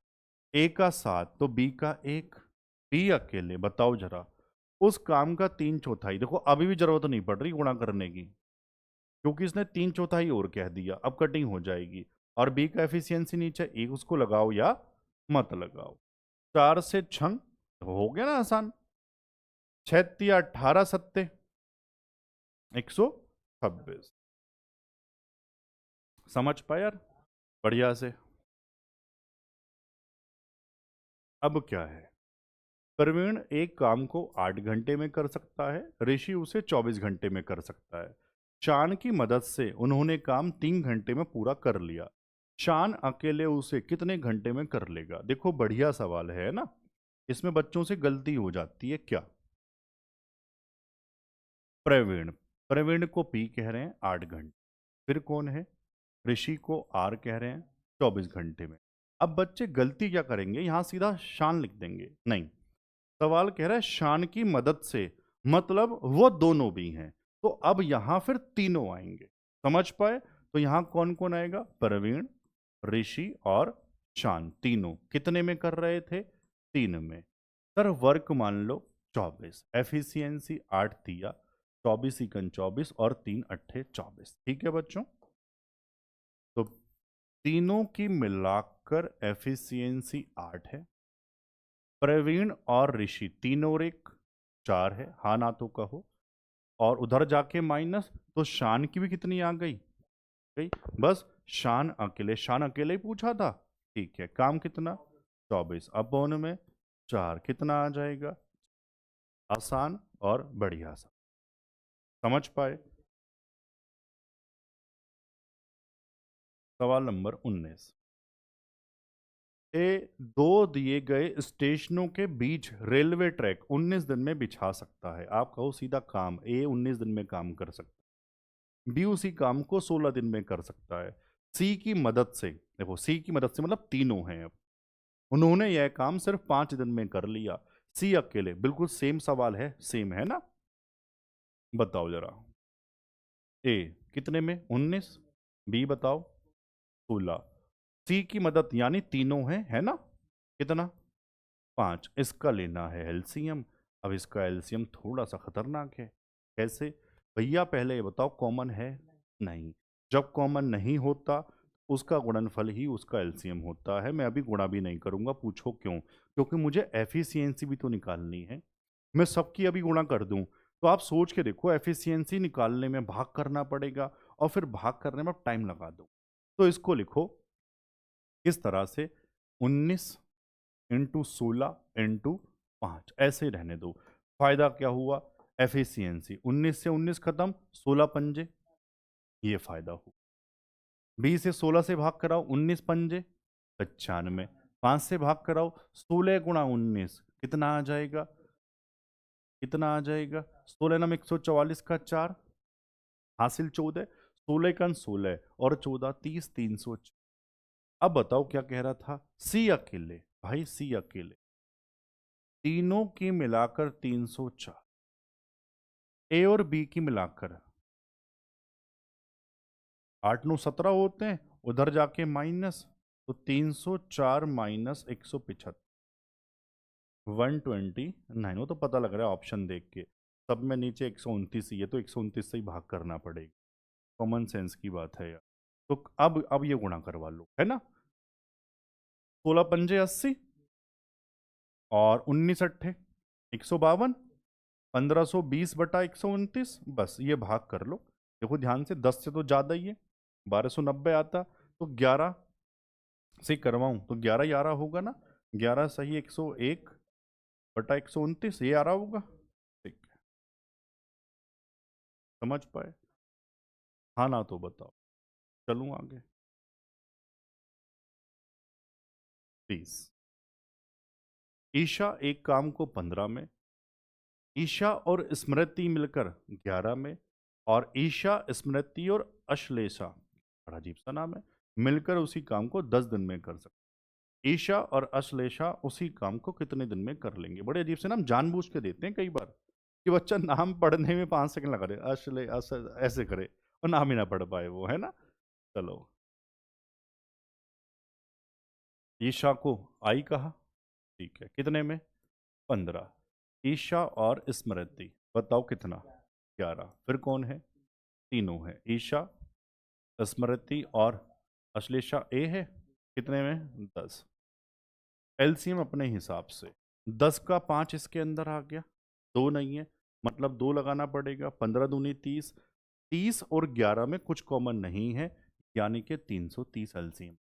ए का 7 तो बी का 1, बी अकेले बताओ जरा उस काम का 3/4, देखो अभी भी जरूरत नहीं पड़ रही गुणा करने की, क्योंकि इसने 3/4 और कह दिया, अब कटिंग हो जाएगी। और बी का एफिशिएंसी नीचे 1, उसको लगाओ या मत लगाओ। 4 से 6 हो गया ना आसान, 6 तिया 18 सत्ते 126। समझ पाए यार, बढ़िया से। अब क्या है, प्रवीण एक काम को 8 घंटे में कर सकता है, ऋषि उसे 24 घंटे में कर सकता है। शान की मदद से उन्होंने काम 3 घंटे में पूरा कर लिया। शान अकेले उसे कितने घंटे में कर लेगा? देखो बढ़िया सवाल है ना। इसमें बच्चों से गलती हो जाती है क्या? प्रवीण, प्रवीण को पी कह रहे हैं 8 घंटे। फिर कौन है? ऋषि को आर कह रहे हैं 24 घंटे में। अब बच्चे गलती क्या करेंगे, यहां सीधा शान लिख देंगे? नहीं, सवाल कह रहा है शान की मदद से, मतलब वो दोनों भी हैं। तो अब यहां फिर तीनों आएंगे। समझ पाए? तो यहां कौन कौन आएगा? प्रवीण, ऋषि और शान, तीनों कितने में कर रहे थे? 3 में। सर वर्क मान लो 24, एफिशिएंसी 8 दिया, 24 इकन 24 और 3 अट्ठे 24। ठीक है बच्चों, तो तीनों की मिलाकर एफिशिएंसी 8 है। प्रवीण और ऋषि तीनों और एक 4 है, हाँ ना तो कहो। और उधर जाके माइनस, तो शान की भी कितनी आ गई? गई। बस शान अकेले ही पूछा था। ठीक है, काम कितना? 24 अपॉन में 4, कितना आ जाएगा? आसान और बढ़िया सा। समझ पाए? सवाल नंबर 19। ए दो दिए गए स्टेशनों के बीच रेलवे ट्रैक 19 दिन में बिछा सकता है। आप कहो सीधा काम, ए 19 दिन में काम कर सकता है, बी उसी काम को 16 दिन में कर सकता है, सी की मदद से, देखो सी की मदद से मतलब तीनों हैं, अब उन्होंने यह काम सिर्फ 5 दिन में कर लिया। सी अकेले, बिल्कुल सेम सवाल है, सेम है ना। बताओ जरा, ए कितने में? 19। बी बताओ 16। सी की मदद यानी तीनों है ना? कितना? 5। इसका लेना है एलसीएम। अब इसका एलसीएम थोड़ा सा खतरनाक है। कैसे? भैया पहले ये बताओ कॉमन है? नहीं। जब कॉमन नहीं होता, उसका गुणनफल ही उसका एलसीएम होता है। मैं अभी गुणा भी नहीं करूंगा, पूछो क्यों? क्योंकि मुझे एफिशिएंसी भी तो निकालनी है। मैं सबकी अभी गुणा कर दूं तो आप सोच के देखो, एफिशिएंसी निकालने में भाग करना पड़ेगा और फिर भाग करने में टाइम लगा दो। तो इसको लिखो इस तरह से, 19 × 16 × 5, ऐसे रहने दो। फायदा क्या हुआ? एफिशिएंसी, 19 से 19 खत्म, 16 पंजे, ये फायदा हो। 20 से 16 से भाग कराओ, 19 पंजे 95। 5 से भाग कराओ, 16 गुणा 19 कितना आ जाएगा? कितना आ जाएगा? 16 नम 144 का 4, हासिल 14। 16 कन 16 और 14 30, 300। अब बताओ क्या कह रहा था? सी अकेले, भाई सी अकेले, तीनों की मिलाकर 304, ए और बी की मिलाकर 8 9 17 होते हैं, उधर जाके माइनस, तो 304 माइनस 175, 129। वो तो पता लग रहा है ऑप्शन देख के, सब में नीचे 129 ही है, तो 129 से ही भाग करना पड़ेगा। कॉमन सेंस की बात है यार। तो अब ये गुणा करवा लो, है ना। 16 पंजे 80 और 19 अट्ठे 152, 1520/129। बस ये भाग कर लो। देखो ध्यान से, 10 से तो ज्यादा ही है, 1290 आता। तो 11 से करवाऊं तो 11 ही आ रहा होगा ना। 11 सही 101/129, ये आ रहा होगा। ठीक है, समझ पाए? हाँ ना तो बताओ, चलूं आगे। 30। ईशा एक काम को 15 में, ईशा और स्मृति मिलकर 11 में, और ईशा स्मृति और अश्लेषा, बड़ा अजीब सा नाम है, मिलकर उसी काम को 10 दिन में कर सकते। ईशा और अश्लेषा उसी काम को कितने दिन में कर लेंगे? बड़े अजीब से नाम जानबूझ के देते हैं कई बार, कि बच्चा नाम पढ़ने में 5 सेकंड लगा दे, ऐसे करे और नाम ही ना पढ़ पाए वो, है ना। चलो, ईशा को आई कहा, ठीक है, कितने में? 15। ईशा और स्मृति बताओ कितना? 11। फिर कौन है? तीनों है, ईशा, स्मृति और अश्लेषा। ए है, कितने में? 10। एलसीएम अपने हिसाब से, 10 का 5 इसके अंदर आ गया, 2 नहीं है, मतलब 2 लगाना पड़ेगा। 15 दूनी 30, 30 और 11 में कुछ कॉमन नहीं है, यानी कि 330 एलसीएम।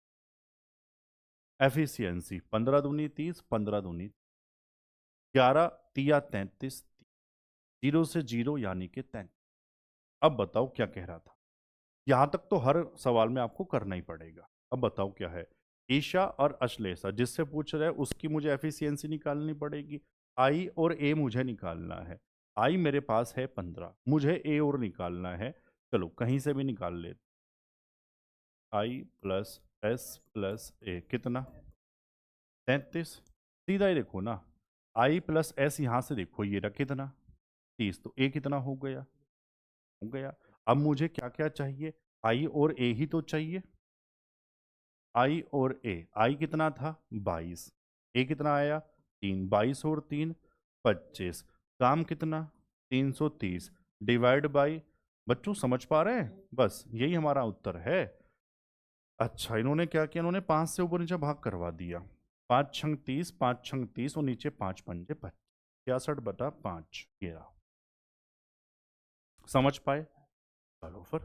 एफिशिएंसी 15 दूनी 30, 15 दूनी 11 तिया 33, 0 से 0 यानी कि 33। अब बताओ क्या कह रहा था। यहां तक तो हर सवाल में आपको करना ही पड़ेगा। अब बताओ क्या है। ईशा और अश्लेषा जिससे पूछ रहे हैं उसकी मुझे एफिशिएंसी निकालनी पड़ेगी। आई और ए मुझे निकालना है। आई मेरे पास है 15, मुझे ए और निकालना है। चलो कहीं से भी निकाल ले। आई प्लस एस प्लस ए कितना? 33। सीधा ही देखो ना। आई प्लस एस यहां से देखो ये रहा कितना? 30। तो ए कितना हो गया? हो गया। अब मुझे क्या क्या चाहिए? आई और ए ही तो चाहिए। आई और ए, आई कितना था? 22। ए कितना आया? 3। 22 और 3 25। काम कितना? 330 डिवाइड बाई। बच्चों समझ पा रहे हैं? बस यही हमारा उत्तर है। अच्छा इन्होंने क्या किया, इन्होंने 5 से ऊपर नीचे भाग करवा दिया। 5 छंग 30, 5 छंग 30 और नीचे 5 पंजे 25, 66/5 ये रहा। समझ पाए? चलो फिर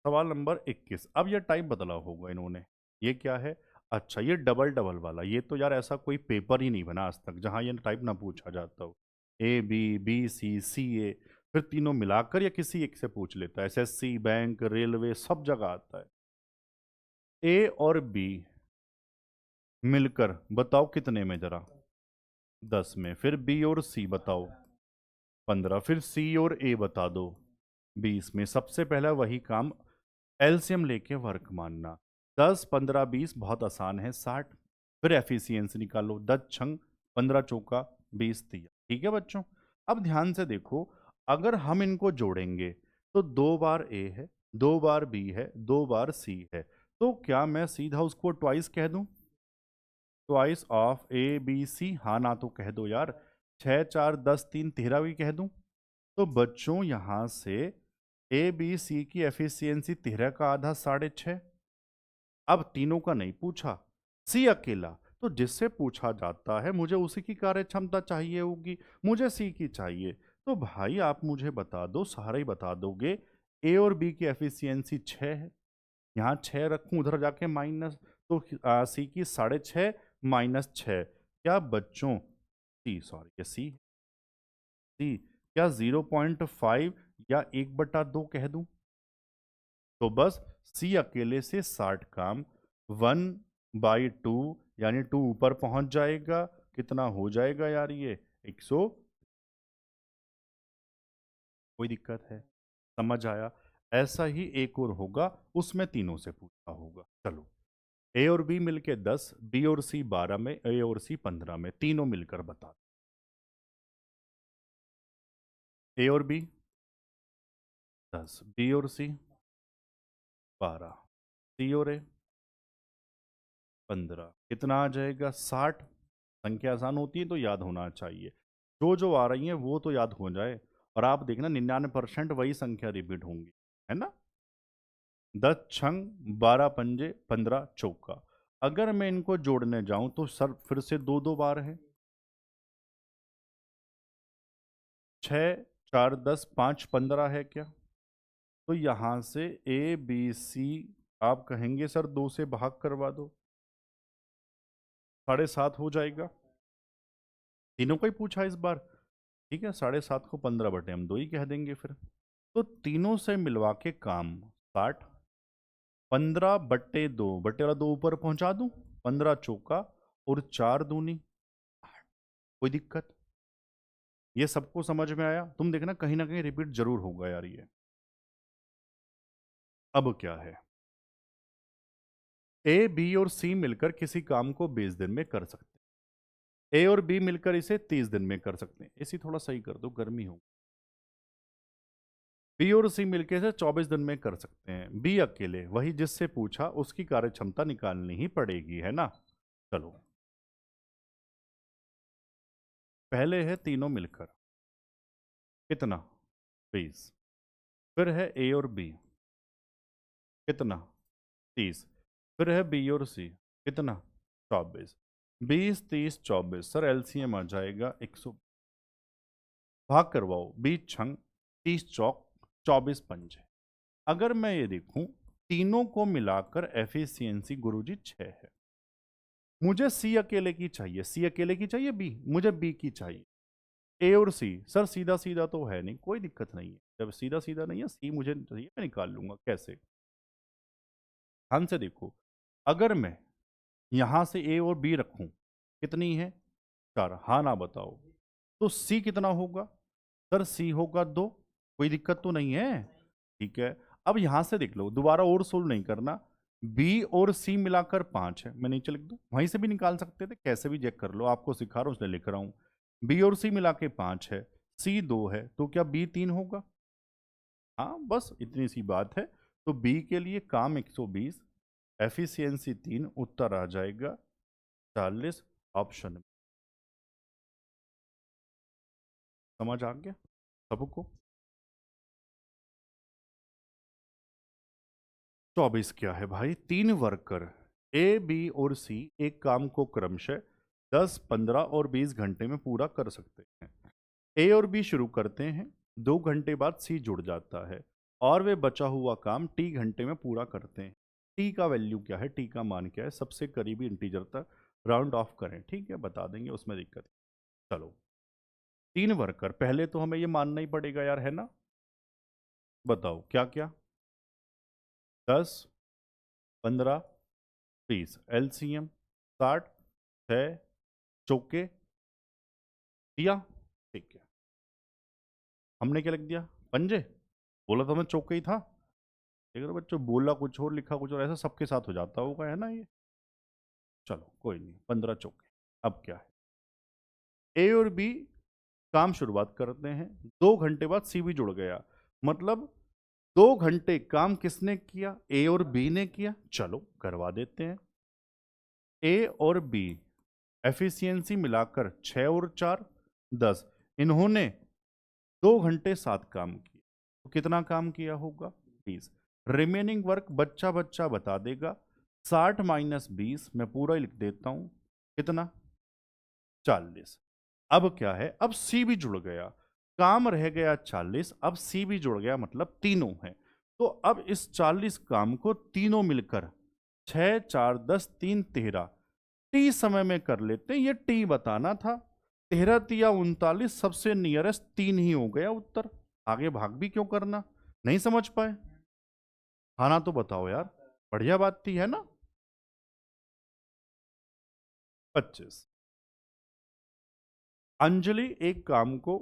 सवाल नंबर 21। अब ये टाइप बदला होगा इन्होंने। ये क्या है? अच्छा ये डबल डबल वाला, ये तो यार ऐसा कोई पेपर ही नहीं बना आज तक जहां ये टाइप ना पूछा जाता हो। ए बी, बी सी, सी ए, फिर तीनों मिलाकर या किसी एक से पूछ लेता है। एसएससी, बैंक, रेलवे सब जगह आता है। ए और बी मिलकर बताओ कितने में जरा? 10 में। फिर बी और सी बताओ 15। फिर सी और ए बता दो 20 में। सबसे पहला वही काम, एलसीएम लेके वर्क मानना। 10 15 20 बहुत आसान है, 60। फिर एफिशिएंसी निकालो, 10 छंग 15 चौका 20 दिया। ठीक है बच्चों। अब ध्यान से देखो, अगर हम इनको जोड़ेंगे तो 2 बार ए है, 2 बार बी है, 2 बार सी है। तो क्या मैं सीधा उसको ट्वाइस कह दूं? Twice of A B C, हाँ ना तो कह दो यार। 6 4 10 3 13 भी कह दूं। तो बच्चों यहां से ए बी सी की एफिशिएंसी 13 का आधा 6.5। अब तीनों का नहीं पूछा, सी अकेला। तो जिससे पूछा जाता है मुझे उसी की कार्य क्षमता चाहिए होगी, मुझे सी की चाहिए। तो भाई आप मुझे बता दो, सारा ही बता दोगे। ए और बी की एफिशिएंसी 6 है, यहाँ 6 रखूं उधर जाके माइनस। तो सी की 6.5 -6। क्या बच्चों सी, सॉरी ये सी क्या 0.5 या 1/2 कह दूं? तो बस सी अकेले से 60 काम 1/2 यानी 2 ऊपर पहुंच जाएगा। कितना हो जाएगा यार ये? 100। कोई दिक्कत है? समझ आया? ऐसा ही एक और होगा, उसमें तीनों से पूछा होगा। चलो ए और बी मिलके 10, बी और सी 12 में, ए और सी 15 में, तीनों मिलकर बता। ए और बी 10, बी और सी 12, सी और ए 15। कितना आ जाएगा? 60। संख्या आसान होती है तो याद होना चाहिए। जो जो आ रही है वो तो याद हो जाए। और आप देखना 99% वही संख्या रिपीट होंगी, है ना? 10 छंग 12 पंजे 15 चौका। अगर मैं इनको जोड़ने जाऊं तो सर फिर से दो दो बार है। 6 4 10 5 15 है क्या? तो यहां से ए बी सी, आप कहेंगे सर 2 से भाग करवा दो, 7.5 हो जाएगा। तीनों का ही पूछा इस बार। ठीक है, 7.5 को 15 बटे हम 2 ही कह देंगे फिर। तो तीनों से मिलवा के काम 60। 15/2, बटे वाला 2 ऊपर पहुंचा दूं, 15 चौका और 4 दूनी 8। कोई दिक्कत? ये सबको समझ में आया? तुम देखना कहीं ना कहीं रिपीट जरूर होगा यार ये। अब क्या है? ए बी और सी मिलकर किसी काम को 20 दिन में कर सकते हैं। ए और बी मिलकर इसे 30 दिन में कर सकते हैं। इसी थोड़ा सही कर दो, गर्मी हो। बी और सी मिलकर इसे 24 दिन में कर सकते हैं। बी अकेले, वही जिससे पूछा उसकी कार्य क्षमता निकालनी ही पड़ेगी, है ना? चलो पहले है तीनों मिलकर कितना? 20। फिर है ए और बी कितना? 30। फिर है बी और सी कितना? 24। 20 30 24, सर एलसीएम आ जाएगा 100। भाग करवाओ, 20 छंग 30 चौक 24 पंजे। अगर मैं ये देखूं, तीनों को मिलाकर एफिशिएंसी गुरुजी 6 है। मुझे सी अकेले की चाहिए, सी अकेले की चाहिए बी, मुझे बी की चाहिए। ए और सी, सर सीधा सीधा तो है नहीं, कोई दिक्कत नहीं है, जब सीधा सीधा नहीं है सी मुझे चाहिए, मैं निकाल लूंगा। कैसे? ध्यान से देखो, अगर मैं यहां से ए और बी रखूं, कितनी है? 4। हाँ ना बताओ, तो सी कितना होगा? सर सी होगा 2। कोई दिक्कत तो नहीं है? ठीक है। अब यहां से देख लो, दोबारा और सोल्व नहीं करना। बी और सी मिलाकर 5 है, मैं नीचे लिख दूं, वहीं से भी निकाल सकते थे, कैसे भी चेक कर लो, आपको सिखा रहा हूं इसलिए लिख रहा हूं। बी और सी मिला के 5 है, सी 2 है, तो क्या बी 3 होगा? हाँ, बस इतनी सी बात है। तो बी के लिए काम 120, एफिशिएंसी 3, उत्तर आ जाएगा 40, ऑप्शन में। समझ आ गया सबको? 24 क्या है भाई? 3 वर्कर ए, बी और सी एक काम को क्रमशः 10, 15 और 20 घंटे में पूरा कर सकते हैं। ए और बी शुरू करते हैं, 2 घंटे बाद सी जुड़ जाता है और वे बचा हुआ काम टी घंटे में पूरा करते हैं। टी का वैल्यू क्या है, टी का मान क्या है, सबसे करीबी इंटीजर तक राउंड ऑफ करें। ठीक है, बता देंगे, उसमें दिक्कत नहीं। चलो, 3 वर्कर, पहले तो हमें ये मानना ही पड़ेगा यार, है ना? बताओ क्या क्या? 10, 15, 30, एलसीएम 60, 6 चौके दिया। ठीक है, हमने क्या लिख दिया? पंजे। बोला तो हमें चौके ही था। अगर बच्चों बोला कुछ और लिखा कुछ और, ऐसा सबके साथ हो जाता होगा, है ना ये? चलो कोई नहीं, 15 चौके। अब क्या है, ए और बी काम शुरुआत करते हैं, 2 घंटे बाद सी भी जुड़ गया, मतलब 2 घंटे काम किसने किया? ए और बी ने किया। चलो करवा देते हैं। ए और बी एफिशिएंसी मिलाकर 6 और 4 10, इन्होंने 2 घंटे 7 काम किए, तो कितना काम किया होगा? 20। रिमेनिंग वर्क बच्चा बच्चा बता देगा, 60 माइनस 20, मैं पूरा ही लिख देता हूं, कितना? 40। अब क्या है, अब सी भी जुड़ गया, काम रह गया 40, अब सी भी जुड़ गया, मतलब तीनों है। तो अब इस 40 काम को तीनों मिलकर 6, 4, 10, 3, 13 टी समय में कर लेते हैं, ये टी बताना था। 13 तिया 39, सबसे नियरेस्ट 3 ही हो गया उत्तर, आगे भाग भी क्यों करना? नहीं समझ पाए? हाँ ना तो बताओ यार, बढ़िया बात थी, है ना? 25। अंजलि एक काम को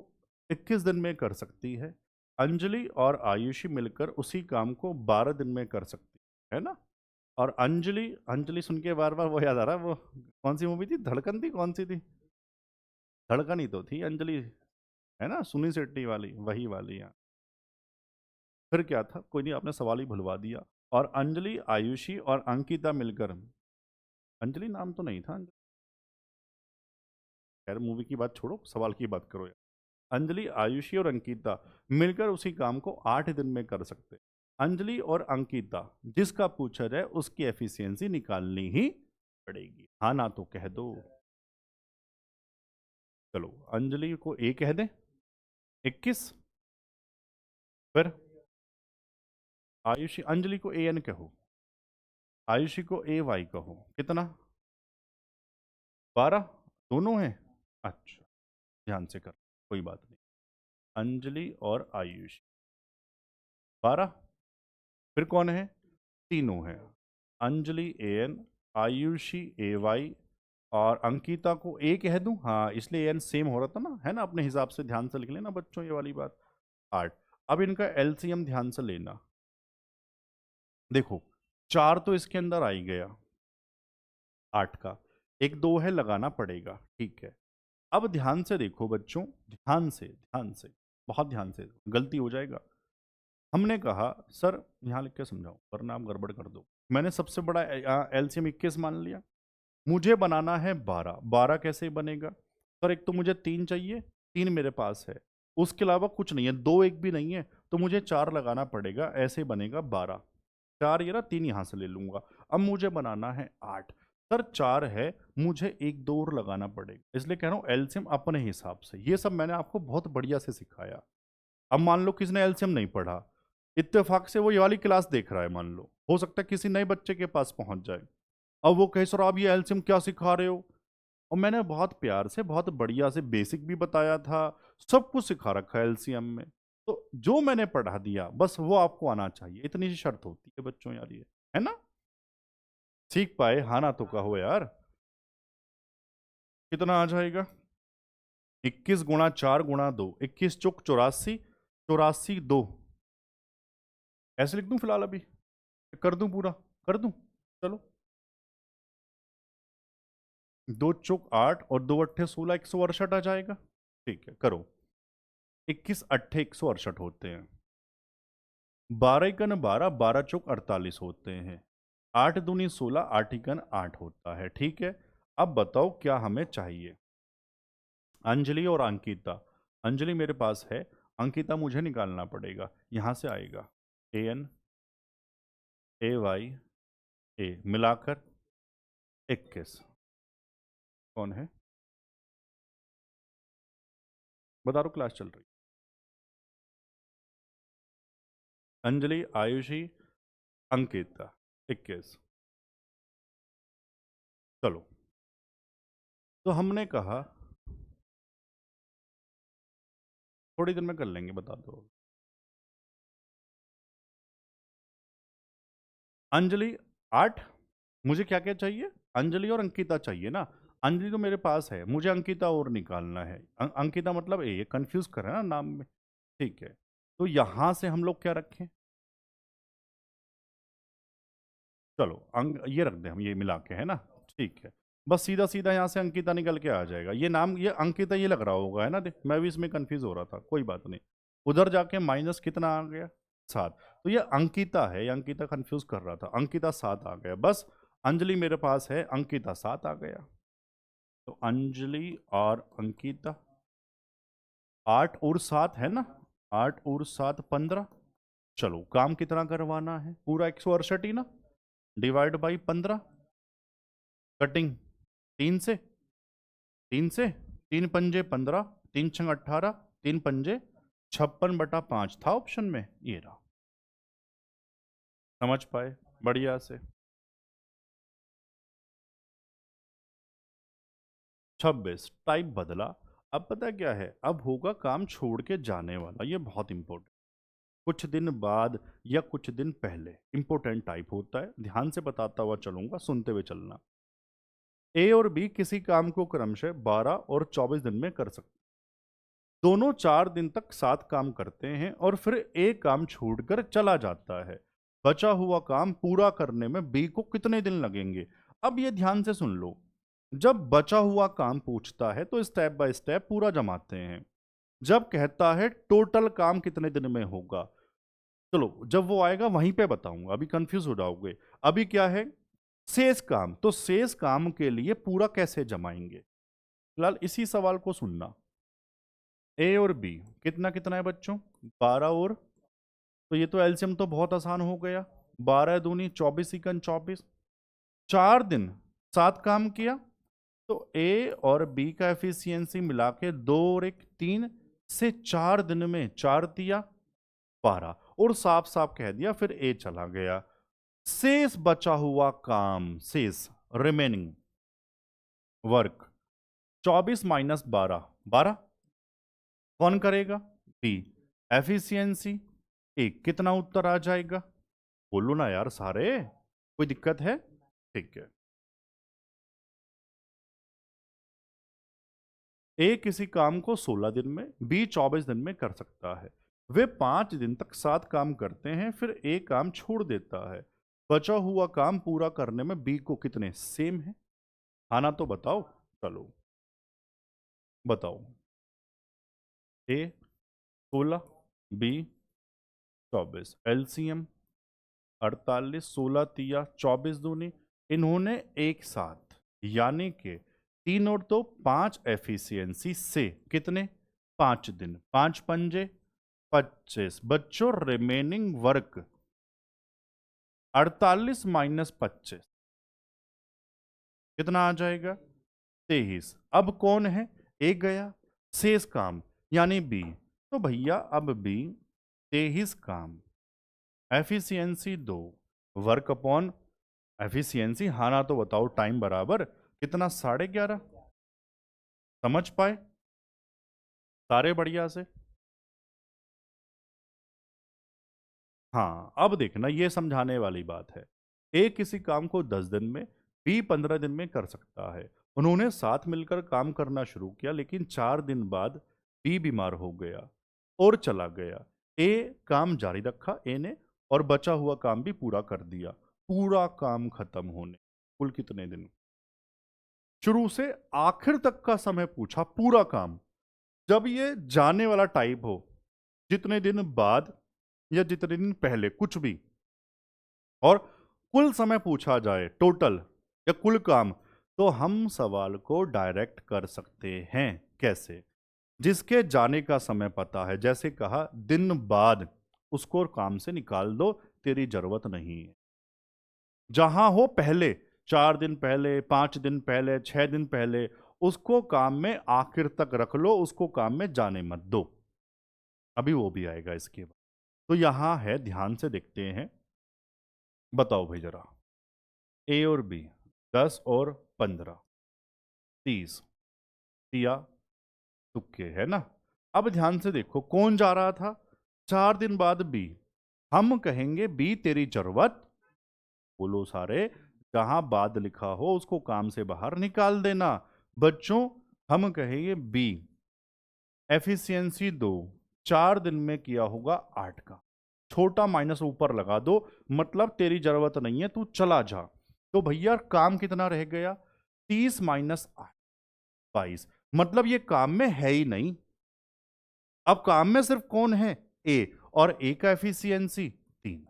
21 दिन में कर सकती है, अंजलि और आयुषी मिलकर उसी काम को 12 दिन में कर सकती है ना? और अंजलि, अंजलि सुन के बार बार वो याद आ रहा है, वो कौन सी मूवी थी, धड़कन थी, कौन सी थी? धड़कन ही तो थी अंजलि, है ना, सुनील शेट्टी वाली, वही वाली। यहाँ फिर क्या था, कोई नहीं, आपने सवाल ही भुलवा दिया। और अंजलि, आयुषी और अंकिता मिलकर, अंजलि नाम तो नहीं था। खैर मूवी की बात छोड़ो, सवाल की बात करो यार। अंजलि, आयुषी और अंकिता मिलकर उसी काम को 8 दिन में कर सकते। अंजलि और अंकिता, जिसका पूछा जाए उसकी एफिशिएंसी निकालनी ही पड़ेगी, हाँ ना तो कह दो। चलो अंजलि को ए कह दें, 21। फिर आयुषी, अंजलि को ए एन कहो, आयुषी को ए वाई कहो, कितना? 12, दोनों हैं। अच्छा, ध्यान से कर, कोई बात नहीं। अंजलि और आयुषी 12, फिर कौन है? तीनों हैं, Anjali A N, Ayushi A Y, और अंकिता को ए कह दूं, हाँ इसलिए एन सेम हो रहा था ना, है ना, अपने हिसाब से ध्यान से लिख लेना बच्चों ये वाली बात। 8। अब इनका एलसीएम ध्यान से लेना, देखो 4 तो इसके अंदर आ ही गया, 8 का एक 2 है, लगाना पड़ेगा, ठीक है। अब ध्यान से देखो बच्चों, ध्यान से, बहुत ध्यान से, गलती हो जाएगा। हमने कहा सर, यहाँ लिख के समझाओ वरना आप गड़बड़ कर दो। मैंने सबसे बड़ा एलसीएम 21 मान लिया, मुझे बनाना है 12। 12 कैसे बनेगा? सर एक तो मुझे 3 चाहिए, 3 मेरे पास है, उसके अलावा कुछ नहीं है, 2 एक भी नहीं है, तो मुझे 4 लगाना पड़ेगा, ऐसे बनेगा 12। 4 ये रहा, 3 यहाँ से ले लूंगा। अब मुझे बनाना है 8, सर 4 है, मुझे एक 2 और लगाना पड़ेगा, इसलिए कह रहा हूँ एलसीएम अपने हिसाब से। ये सब मैंने आपको बहुत बढ़िया से सिखाया। अब मान लो किसी ने एलसीएम नहीं पढ़ा, इत्तेफाक से वो ये वाली क्लास देख रहा है, मान लो हो सकता है किसी नए बच्चे के पास पहुंच जाए, अब वो कहे सर आप ये एलसीएम क्या सिखा रहे हो, और मैंने बहुत प्यार से बहुत बढ़िया से बेसिक भी बताया था, सब कुछ सिखा रखा है एलसीएम में। तो जो मैंने पढ़ा दिया बस वो आपको आना चाहिए, इतनी सी शर्त होती है बच्चों यार, ये है ना। सीख पाए, हाँ ना तो कहो यार। कितना आ जाएगा? 21 × 4 × 2, 21 × 4 = 84, 84 2, ऐसे लिख दूं फिलहाल अभी, कर दूं पूरा, कर दूं, चलो। 2 × 8 और 2 × 8 = 16, 168 आ जाएगा। ठीक है, करो। 21 × 8 = 168 होते हैं। 12 × 12, 12 × 4 = 48 होते हैं। 8 दूनी 16, 8 × 8 होता है। ठीक है, अब बताओ क्या हमें चाहिए। अंजलि और अंकिता, अंजलि मेरे पास है, अंकिता मुझे निकालना पड़ेगा, यहां से आएगा AN AY A मिलाकर 21। कौन है बता दो, क्लास चल रही। अंजलि, आयुषी, अंकिता, 21। चलो, तो हमने कहा थोड़ी देर में कर लेंगे, बता दो। अंजलि 8, मुझे क्या क्या चाहिए, अंजलि और अंकिता चाहिए ना। अंजलि तो मेरे पास है, मुझे अंकिता और निकालना है। अंकिता मतलब ये कंफ्यूज कर रहे हैं ना नाम में। ठीक है, तो यहां से हम लोग क्या रखें, चलो ये रख दें हम, ये मिला के, है ना। ठीक है, बस सीधा सीधा यहाँ से अंकिता निकल के आ जाएगा। ये नाम, ये अंकिता ये लग रहा होगा, है ना। देख मैं भी इसमें कंफ्यूज हो रहा था, कोई बात नहीं। उधर जाके माइनस कितना आ गया, 7। तो ये अंकिता है, ये अंकिता कंफ्यूज कर रहा था, अंकिता 7 आ गया बस। अंजलि मेरे पास है, अंकिता 7 आ गया। तो अंजलि और अंकिता, 8 और 7 है ना, 8 और 7 15। चलो, काम कितना करवाना है, पूरा 168 ही ना, डिवाइड बाई 15, कटिंग 3 से, 3 से, 3 पंजे 15, 3 छंग 18, 3 पंजे 56/5 था ऑप्शन में, ये रहा। समझ पाए बढ़िया से। 26 टाइप बदला। अब पता क्या है, अब होगा काम छोड़ के जाने वाला, ये बहुत इंपॉर्टेंट। कुछ दिन बाद या कुछ दिन पहले इंपॉर्टेंट टाइप होता है, ध्यान से बताता हुआ चलूंगा, सुनते हुए चलना। ए और बी किसी काम को क्रमशः 12 और 24 दिन में कर सकते, दोनों 4 दिन तक साथ काम करते हैं और फिर एक काम छोड़कर चला जाता है। बचा हुआ काम पूरा करने में बी को कितने दिन लगेंगे। अब ये ध्यान से सुन लो, जब बचा हुआ काम पूछता है तो स्टेप बाय स्टेप पूरा जमाते हैं। जब कहता है टोटल काम कितने दिन में होगा, चलो जब वो आएगा वहीं पे बताऊंगा, अभी कंफ्यूज हो जाओगे। अभी क्या है, शेष काम, तो शेष काम के लिए पूरा कैसे जमाएंगे, फिलहाल इसी सवाल को सुनना। ए और बी कितना कितना है बच्चों, 12 और, तो ये तो एलसीएम तो बहुत आसान हो गया, 12 दूनी 24 इकन 24, 4 दिन 7 काम किया, तो ए और बी का एफिशिएंसी मिला के 2 और 1 3 से 4 दिन में 4 दिया 12, और साफ साफ कह दिया फिर ए चला गया। शेष बचा हुआ काम, शेष रिमेनिंग वर्क, 24 - 12 12, कौन करेगा, बी। एफिशिएंसी एक, कितना उत्तर आ जाएगा, बोलो ना यार सारे, कोई दिक्कत है। ठीक है, ए किसी काम को 16 दिन में, बी 24 दिन में कर सकता है। वे 5 दिन तक साथ काम करते हैं, फिर ए काम छोड़ देता है। बचा हुआ काम पूरा करने में बी को कितने सेम है, आना तो बताओ। चलो बताओ। ए 16, बी 24, एलसीएम 48, 16 तिया 24 दूनी, इन्होंने एक साथ यानी कि 3 और 2 5 एफिशिएंसी से कितने 5 दिन, 5 पंजे 25, बच्चों रिमेनिंग वर्क 48 - 25 कितना आ जाएगा, 23। अब कौन है, एक गया, शेष काम यानी बी, तो भैया अब बी 23 काम, एफिशिएंसी 2, वर्क अपॉन एफिशिएंसी, हाँ ना तो बताओ, टाइम बराबर कितना, 11.5। समझ पाए सारे बढ़िया से? हाँ, अब देखना ये समझाने वाली बात है। ए किसी काम को 10 दिन में, बी 15 दिन में कर सकता है। उन्होंने साथ मिलकर काम करना शुरू किया, लेकिन 4 दिन बाद बी बीमार हो गया और चला गया। ए काम जारी रखा ए ने, और बचा हुआ काम भी पूरा कर दिया। पूरा काम खत्म होने कुल कितने दिन? शुरू से आखिर तक का समय पूछा, पूरा काम। जब ये जाने वाला टाइप हो, जितने दिन बाद या जितने दिन पहले कुछ भी, और कुल समय पूछा जाए टोटल या कुल काम, तो हम सवाल को डायरेक्ट कर सकते हैं। कैसे? जिसके जाने का समय पता है, जैसे कहा दिन बाद, उसको काम से निकाल दो, तेरी जरूरत नहीं है। जहां हो पहले, 4 दिन पहले, 5 दिन पहले, 6 दिन पहले, उसको काम में आखिर तक रख लो, उसको काम में जाने मत दो। अभी वो भी आएगा इसके बाद। तो यहां है, ध्यान से देखते हैं। बताओ भाई जरा, ए और बी, 10 और 15, 30 दिया, तुक्के है ना? अब ध्यान से देखो, कौन जा रहा था? 4 दिन बाद बी। हम कहेंगे बी तेरी जरूरत, बोलो सारे, जहां बाद लिखा हो उसको काम से बाहर निकाल देना। बच्चों, हम कहेंगे बी एफिशिएंसी 2, 4 दिन में किया होगा 8 का, छोटा माइनस ऊपर लगा दो, मतलब तेरी जरूरत नहीं है, तू चला जा। तो भैया काम कितना रह गया? 30 माइनस 8, 22। मतलब ये काम में है ही नहीं। अब काम में सिर्फ कौन है? ए, और ए का एफिशिएंसी 3।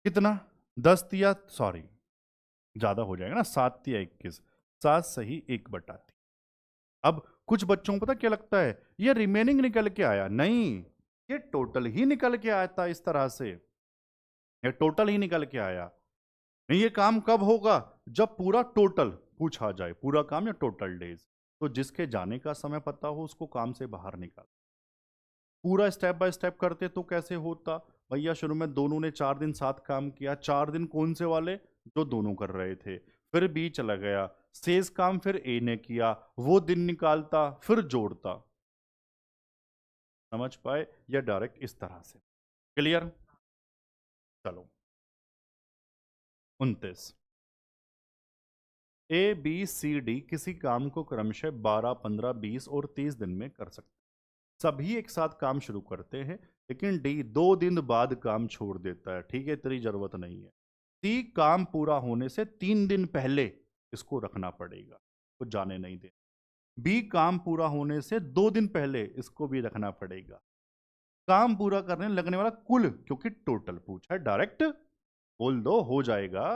कितना? 10 या सॉरी, ज्यादा हो जाएगा ना, 7 या 21, 7 सही 1/3। अब कुछ बच्चों को पता क्या लगता है, ये रिमेनिंग निकल के आया, नहीं, ये टोटल ही निकल के आया था। इस तरह से ये टोटल ही निकल के आया। नहीं, ये काम कब होगा? जब पूरा टोटल पूछा जाए, पूरा काम या टोटल डेज। तो जिसके जाने का समय पता हो उसको काम से बाहर निकाल। पूरा स्टेप बाय स्टेप करते तो कैसे होता? भैया शुरू में दोनों ने 4 दिन साथ काम किया। 4 दिन कौन से वाले? जो दोनों कर रहे थे। फिर बी चला गया, शेष काम फिर ए ने किया, वो दिन निकालता फिर जोड़ता। समझ पाए? या डायरेक्ट इस तरह से? क्लियर? चलो, 29। ए बी सी डी किसी काम को क्रमशः 12, 15, 20 और 30 दिन में कर सकते। सभी एक साथ काम शुरू करते हैं, लेकिन डी 2 दिन बाद काम छोड़ देता है। ठीक है, तेरी जरूरत नहीं है। सी काम पूरा होने से 3 दिन पहले इसको रखना पड़ेगा, कुछ जाने नहीं दे। बी काम पूरा होने से 2 दिन पहले इसको भी रखना पड़ेगा। काम पूरा करने लगने वाला कुल, क्योंकि टोटल पूछा है, डायरेक्ट बोल दो, हो जाएगा।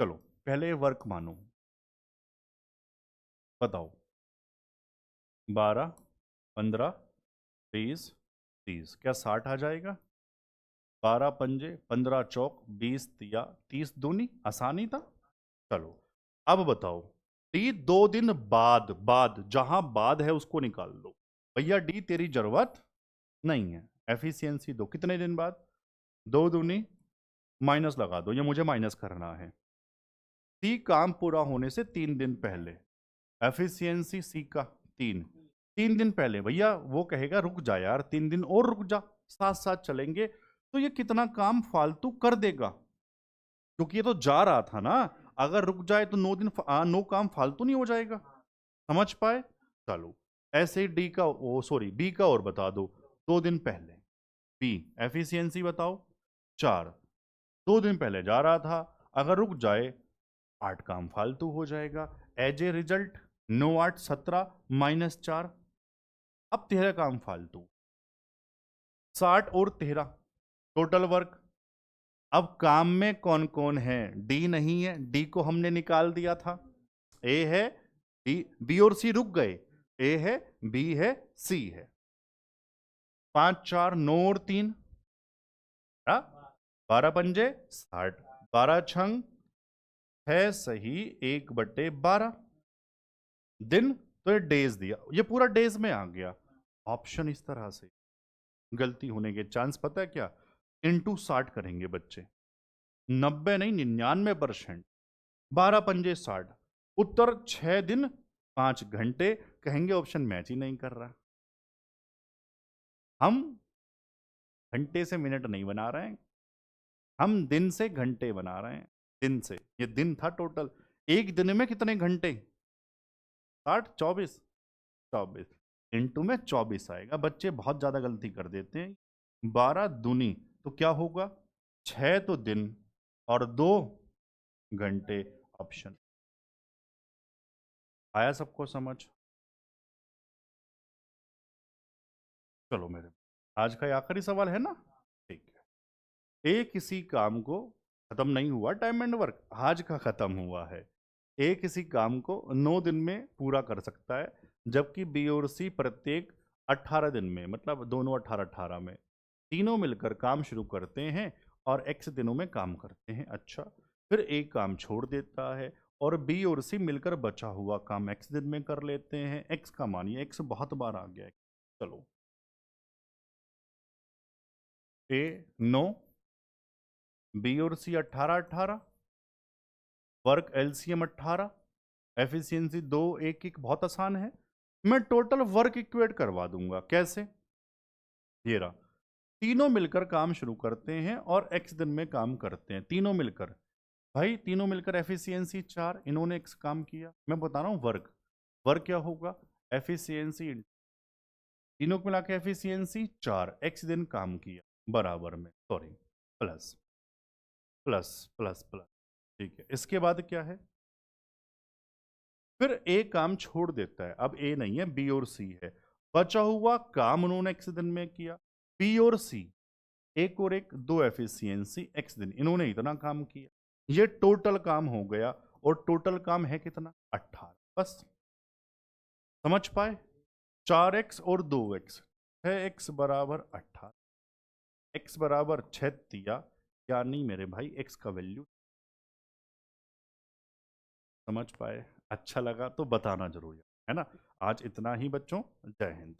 चलो, पहले वर्क मानो। बताओ, 12, 15, 20, 30, क्या 60 आ जाएगा? 12 पंजे, 15 चौक, 20 तिया, 30 दूनी, आसानी था। चलो, अब बताओ, डी 2 दिन बाद, बाद जहां बाद है उसको निकाल दो। भैया डी तेरी जरूरत नहीं है। एफिशिएंसी 2, कितने दिन बाद? 2 दूनी, माइनस लगा दो, ये मुझे माइनस करना है। सी काम पूरा होने से 3 दिन पहले, एफिशिएंसी सी का 3, 3 दिन पहले। भैया वो कहेगा रुक जा यार, 3 दिन और रुक जा, साथ साथ चलेंगे। तो ये कितना काम फालतू कर देगा, क्योंकि ये तो जा रहा था ना। अगर रुक जाए तो 9 दिन 9 काम फालतू नहीं हो जाएगा। समझ पाए? चलो, ऐसे ही डी का, ओ सॉरी, बी का और बता दो। 2 दिन पहले बी एफिशिएंसी बताओ 4, 2 दिन पहले जा रहा था, अगर रुक जाए 8 काम फालतू हो जाएगा। एज ए रिजल्ट 9, 8, 17 -4, अब 13 काम फालतू। 60 और 13 टोटल वर्क। अब काम में कौन कौन है? डी नहीं है, डी को हमने निकाल दिया था। ए है, डी, बी और सी रुक गए। ए है, बी है, सी है। 5, 4, 9 और 3, 12 पंजे 60, 12 छंग है सही 1/12 दिन। तो ये डेज दिया, ये पूरा डेज में आ गया। ऑप्शन इस तरह से गलती होने के चांस पता है क्या? इंटू 60 करेंगे बच्चे, 90 नहीं 99%। 12 पंजे 60, उत्तर 6 दिन 5 घंटे। कहेंगे ऑप्शन मैच ही नहीं कर रहा। हम घंटे से मिनट नहीं बना रहे हैं, हम दिन से घंटे बना रहे हैं। दिन से, ये दिन था टोटल। एक दिन में कितने घंटे? 60, 24, 24 इंटू में 24 आएगा। बच्चे बहुत ज्यादा गलती कर देते हैं। 12 दूनी तो क्या होगा? 6 तो दिन और 2 घंटे। ऑप्शन आया सबको समझ? चलो मेरे, आज का ये आखिरी सवाल है ना? ठीक है। ए किसी काम को, खत्म नहीं हुआ टाइम एंड वर्क, आज का खत्म हुआ है। ए किसी काम को 9 दिन में पूरा कर सकता है, जबकि बी और सी प्रत्येक 18 दिन में, मतलब दोनों 18-18 में, तीनों मिलकर काम शुरू करते हैं और एक्स दिनों में काम करते हैं। अच्छा, फिर एक काम छोड़ देता है और बी और सी मिलकर बचा हुआ काम एक्स दिन में कर लेते हैं। एक्स का मानिए, एक्स बहुत बार आ गया है। चलो, ए 9, बी और सी 18-18, वर्क एलसीएम 18, एफिशिएंसी 2, 1, 1, बहुत आसान है। मैं टोटल वर्क इक्वेट करवा दूंगा। कैसे? ये रहा, तीनों मिलकर काम शुरू करते हैं और एक्स दिन में काम करते हैं, तीनों मिलकर। भाई तीनों मिलकर एफिशिएंसी 4, इन्होंने एक्स काम किया। मैं बता रहा हूं वर्क, वर्क क्या होगा? एफिशिएंसी, तीनों को मिला के एफिशिएंसी 4, एक्स दिन काम किया, बराबर में, sorry, plus plus plus plus. ठीक है, इसके बाद क्या है? फिर ए काम छोड़ देता है। अब ए नहीं है, बी और सी है। बचा हुआ काम उन्होंने एक्स दिन में किया। बी और सी, एक और एक, 2 एफिशिएंसी एक्स दिन, इन्होंने इतना काम किया। ये टोटल काम हो गया, और टोटल काम है कितना? 18। बस, समझ पाए? 4x और 2x, 6x बराबर 18, x बराबर 6 दिया, यानी मेरे भाई x का वैल्यू। समझ पाए? अच्छा लगा तो बताना जरूर, है ना? आज इतना ही बच्चों, जय हिंद।